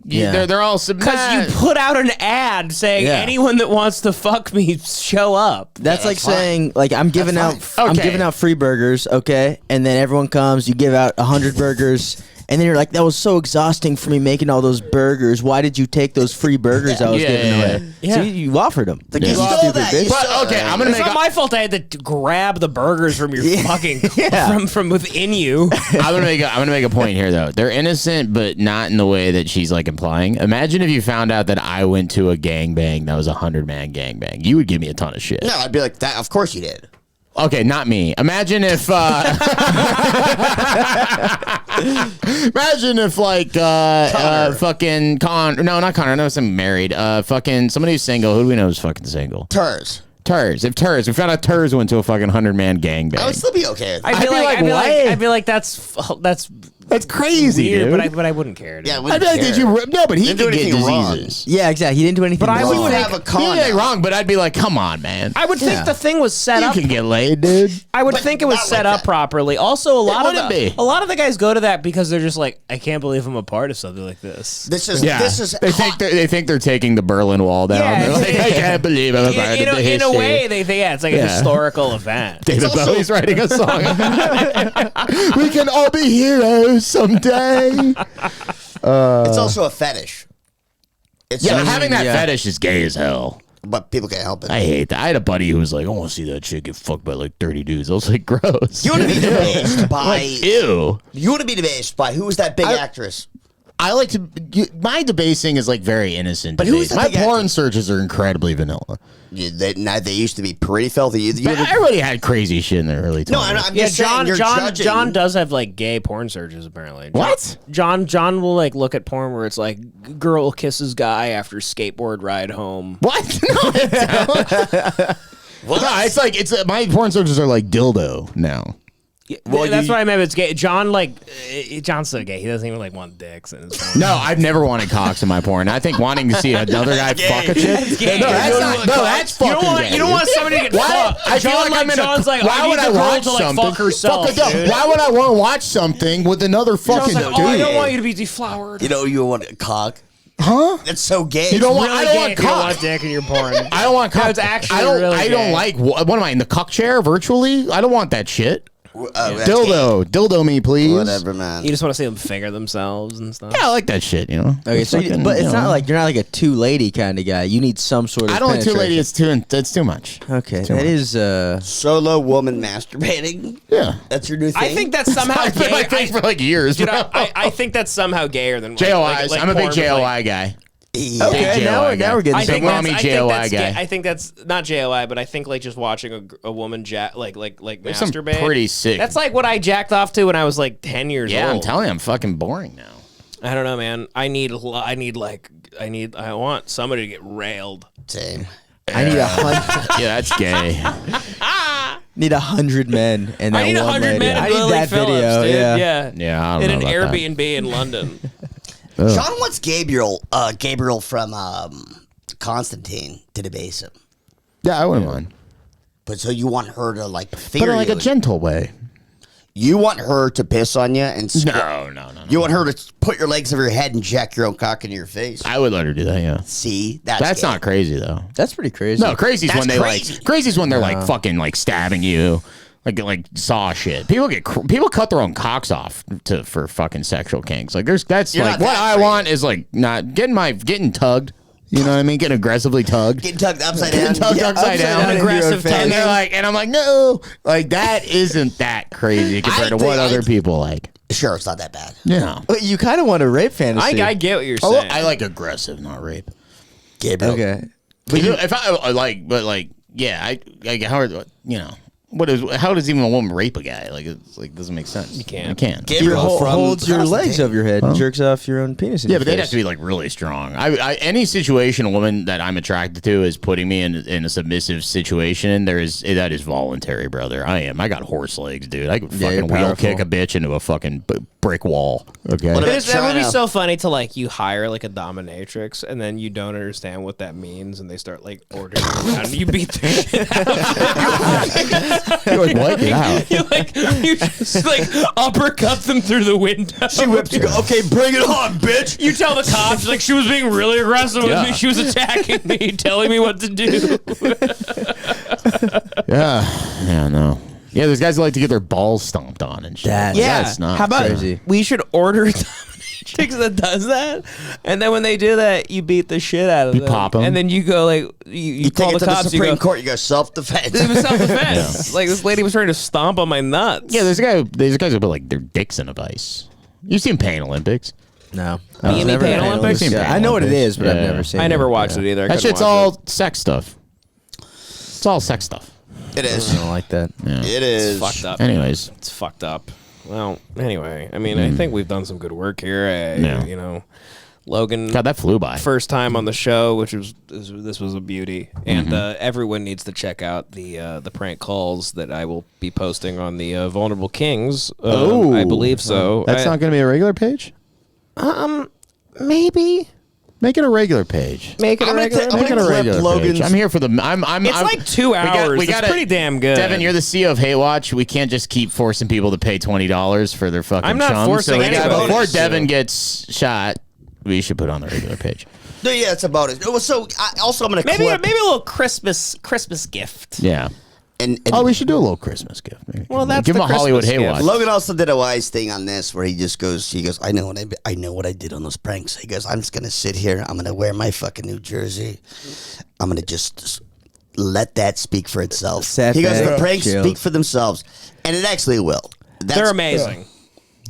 Yeah. They're all Because you put out an ad saying anyone that wants to fuck me, show up. That's like fine. saying, like, I'm giving out free burgers, okay, and then everyone comes, you give out 100 burgers. And then you're like, that was so exhausting for me making all those burgers. Why did you take those free burgers I was giving away? Yeah. So you offered them. Like, you stole that. You stole okay, that. I'm gonna It's make not my fault I had to grab the burgers from your fucking from within you. I'm gonna make a point here though. They're innocent, but not in the way that she's like implying. Imagine if you found out that I went to a gangbang that was a 100-man gangbang. You would give me a ton of shit. No, I'd be like, that. Of course you did. Okay, not me. Imagine if imagine if like fucking not Connor, no, I'm married. Fucking somebody who's single. Who do we know is fucking single? Turs. If we found out Turs went to a fucking 100-man gangbang. I would still be okay with that. I feel like that's crazy, weird, dude. but I wouldn't care. Yeah, I'd be like, did you? No, but he Didn't do could get anything wrong. diseases. Yeah, exactly. He didn't do anything But I wrong. would have a He con. did wrong, but I'd be like, come on, man. I would think the thing was set You up. can get laid, dude. I would But think it was not set like up that. properly. Also, a lot wouldn't be. of the guys go to that because they're just like, I can't believe I'm a part of something like this. This is They think they're taking the Berlin Wall down. Yeah, They're like, I can't believe I'm a part of the history. In a way, they think it's like a historical event. David Bowie's writing a song. We can all be heroes someday. It's also a fetish. It's Having that fetish is gay as hell. but people can't help it. I hate that. I had a buddy who was like, I want to see that chick get fucked by like 30 dudes. I was like, gross. You want to be debased by Like, ew. You want to be debased by who's that big actress? I like to. My debasing is like very innocent. But who's the my big porn searches are incredibly vanilla. They used to be pretty filthy. But everybody had crazy shit in their early 20s. No, I'm just saying you're judging. John does have like gay porn searches apparently. What? John will like look at porn where it's like girl kisses guy after skateboard ride home. What? No, it's like my porn searches are like dildo now. Well, that's what I meant. It's gay. John, John's so gay. He doesn't even want dicks in his porn. No, I've never wanted cocks in my porn. I think wanting to see another guy fuck a chick. No, that's fucking gay. You don't want somebody to get fucked. I feel like I'm in a. Why would I watch something? Fuck herself, dude. Why would I want to watch something with another fucking dude? I don't want you to be deflowered. You know, you want a cock. Huh? That's so gay. You don't want. Really I don't want cock. You don't cock. want dick in your porn. I don't want cock. That's actually I don't like. What am I in the cuck chair virtually? I don't want that shit. Dildo me, please. Whatever, man. You just want to see them finger themselves and stuff. Yeah, I like that shit. You know. Okay, so but it's not like you're not like a two lady kind of guy. You need some sort of. I don't like two lady. It's too much. Okay, that is solo woman masturbating. Yeah, that's your new thing. I think that's somehow I've been like this for like years. Dude, I think that's somehow gayer than JOIs. I'm a big JOI guy. Okay, now we're getting. I think mommy JOI guy. I think that's not JOI, but I think like just watching a woman There's some masturbate. pretty sick. That's like what I jacked off to when I was like 10 years old. Yeah, I'm telling you, I'm fucking boring now. I don't know, man. I want somebody to get railed. Same. I need 100. Yeah, that's gay. Need 100 men and that I need 100 men. I need that Phillips, video. dude. Yeah. Yeah. I don't in know an about Airbnb in London. Sean wants Gabriel from Constantine to debase him. Yeah, I wouldn't mind. But so you want her to like But finger in like you. a gentle way. You want her to piss on you and No. You want her to put your legs over your head and jack your own cock into your face. I would let her do that. Yeah. See, That's gay. not crazy though. That's pretty crazy. No, crazy's That's when they crazy. Crazy's when they're like fucking like stabbing you. Like saw shit. People cut their own cocks off for fucking sexual kinks. Like that's You're like not what that I crazy. want is like not getting tugged. You know what I mean? Getting aggressively tugged. Getting tugged upside down. Getting tugged upside down. Aggressive tugging. And they're like, and I'm like, no, like that isn't that crazy compared to what other people like. Sure, it's not that bad. Yeah. But you kind of want a rape fantasy. I get what you're Oh, saying. I like aggressive, not rape. Gabriel. Okay. But if I like, but like, yeah, I how you know. How does even a woman rape a guy? Like it's like doesn't make sense. You can't. You can't. Gabriel holds your legs over your head and jerks off your own penis. Yeah, but they'd have to be like really strong. Any situation a woman that I'm attracted to is putting me in a submissive situation. That is voluntary, brother. I got horse legs, dude. I could fucking wheel kick a bitch into a fucking brick wall. Okay. That would be so funny to like you hire like a dominatrix and then you don't understand what that means and they start like ordering you around and you beat the shit out of You're like, what? Get out. you just like uppercut them through the window. She whips you. Okay, bring it on, bitch. You tell the cops like she was being really aggressive with Yeah. me. She was attacking me, telling me what to do. Yeah, no. Yeah, there's guys that like to get their balls stomped on and shit. That's not How about crazy. we should order a dominatrix that does that, and then when they do that, you beat the shit out of them. pop 'em. and then you go like you Take call it the to cops. the Supreme you go, Court. You go self-defense. it was self-defense. Like this lady was trying to stomp on my nuts. Yeah, there's guys who put like their dicks in a vice. You've seen Pain Olympics? No. B&E Pain Olympics? Yeah, I know what it is, but I've never seen it. I never watched it either. I That couldn't shit's watch all sex stuff. It's all sex stuff. It is. I don't like that. Yeah. It is. It's fucked up. Anyways. It's fucked up. Well, anyway, I mean, I think we've done some good work here. Yeah. You know, Logan. God, that flew by. First time on the show, which was this was a beauty, and everyone needs to check out the prank calls that I will be posting on the Vulnerable Kings. I believe so. That's not going to be a regular page? Maybe. Make it a regular page. Make it a regular. Make it a regular page. I'm here for the. It's like 2 hours. It's pretty damn good. Devin, you're the CEO of Hate Watch. We can't just keep forcing people to pay $20 for their fucking. I'm not chums. forcing anybody. Before Devin gets shot, we should put it on the regular page. No, yeah, it's about it. So I'm gonna maybe clip. a little Christmas gift. Yeah. And we should do a little Christmas gift. Maybe. Well, that's give the him a Hollywood Christmas Hate gift. Watch. Logan also did a wise thing on this where he goes, I know what I did on those pranks. He goes, I'm just gonna sit here. I'm gonna wear my fucking New Jersey. I'm gonna just let that speak for itself. He goes, the pranks speak for themselves, and it actually will. They're amazing.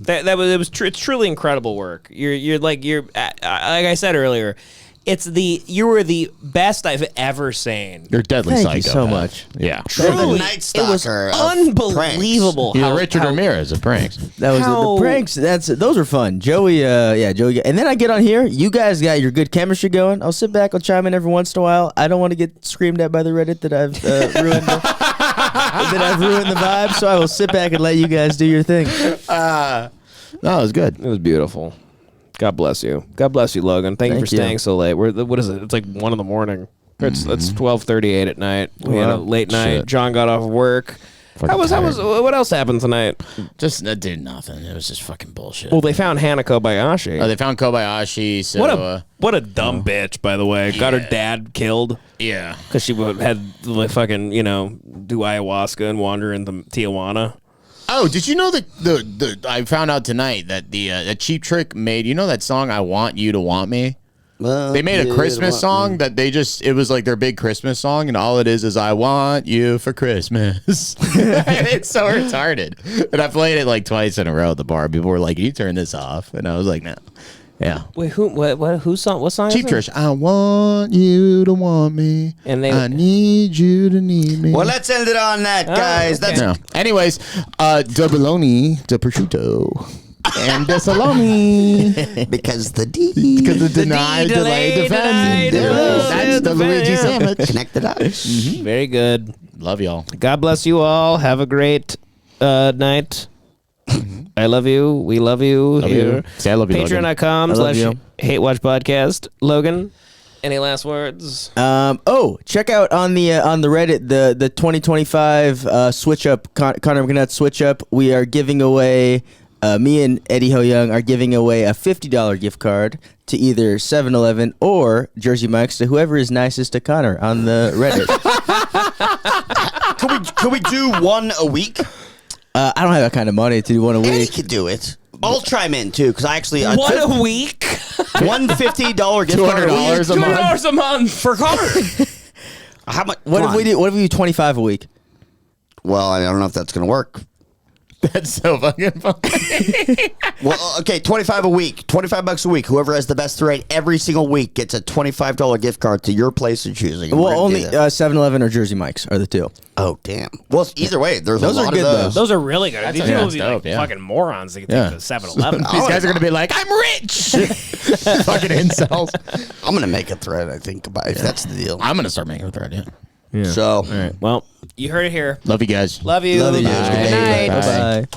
It's truly incredible work. You're like I said earlier. You were the best I've ever seen. You're deadly Thank psycho. you so much. Yeah. Truly, it was unbelievable. You're Richard Ramirez of pranks. That was the pranks. Those were fun. Joey, and then I get on here. You guys got your good chemistry going. I'll sit back. I'll chime in every once in a while. I don't want to get screamed at by the Reddit that I've ruined. that I've ruined the vibe, so I will sit back and let you guys do your thing. No, it was good. It was beautiful. God bless you. God bless you, Logan. Thank you for staying so late. What is it? It's like 1 a.m. It's 12:38 at night. We had a late night. Shit. How was what else happened tonight? Just dude, nothing. It was just fucking bullshit. Well, they found Hana Kobayashi. Oh, they found Kobayashi. So what a dumb bitch, by the way. Got her dad killed. Yeah, because she had like fucking do ayahuasca and wander into Tijuana. Oh, did you know that the I found out tonight that the Cheap Trick made, that song, I Want You to Want Me? They made a Christmas song that it was like their big Christmas song, and all it is I want you for Christmas. It's so retarded. And I played it like twice in a row at the bar. People were like, "Can you turn this off?" And I was like, "No." Yeah. Wait, who song? What song? Cheap Trick. I want you to want me, and I need you to need me. Well, let's end it on that, guys. Okay. That's Anyways, the bologna, the prosciutto, and the salami. Because the deny, delay, defend. That's the Luigi sandwich. Connect the dots. Very good. Love y'all. God bless you all. Have a great night. I love you. We love you. Love you. Say I love you, Logan. Patreon.com/HateWatchPodcast. Logan, any last words? Check out on the Reddit the 2025 switch up Connor McNutt switch up. We are giving away. Me and Eddie Ho Young are giving away a $50 gift card to either 7-Eleven or Jersey Mike's to whoever is nicest to Connor on the Reddit. Could we do one a week? I don't have that kind of money to do one a week. Eddie could do it. I'll chime in too because I actually one a week, $150 gift card $200 a month for Connor. How much? What if we do? What if we do 25 a week? Well, I don't know if that's gonna work. That's so fucking funny. Well, okay, 25 a week, $25 a week. Whoever has the best rate every single week gets a $25 gift card to your place of choosing. Well, only 7-Eleven or Jersey Mike's are the two. Oh, damn. Well, either way, there's those a lot are good, of those. Those are really good. These people would be dope, like fucking morons that can take the 7-Eleven. These guys are going to be like, I'm rich. Fucking incels. I'm going to make a thread, I think, about if that's the deal. I'm going to start making a thread, So, all right. Well, you heard it here. Love you guys. Love you. Love you. Good night. Bye.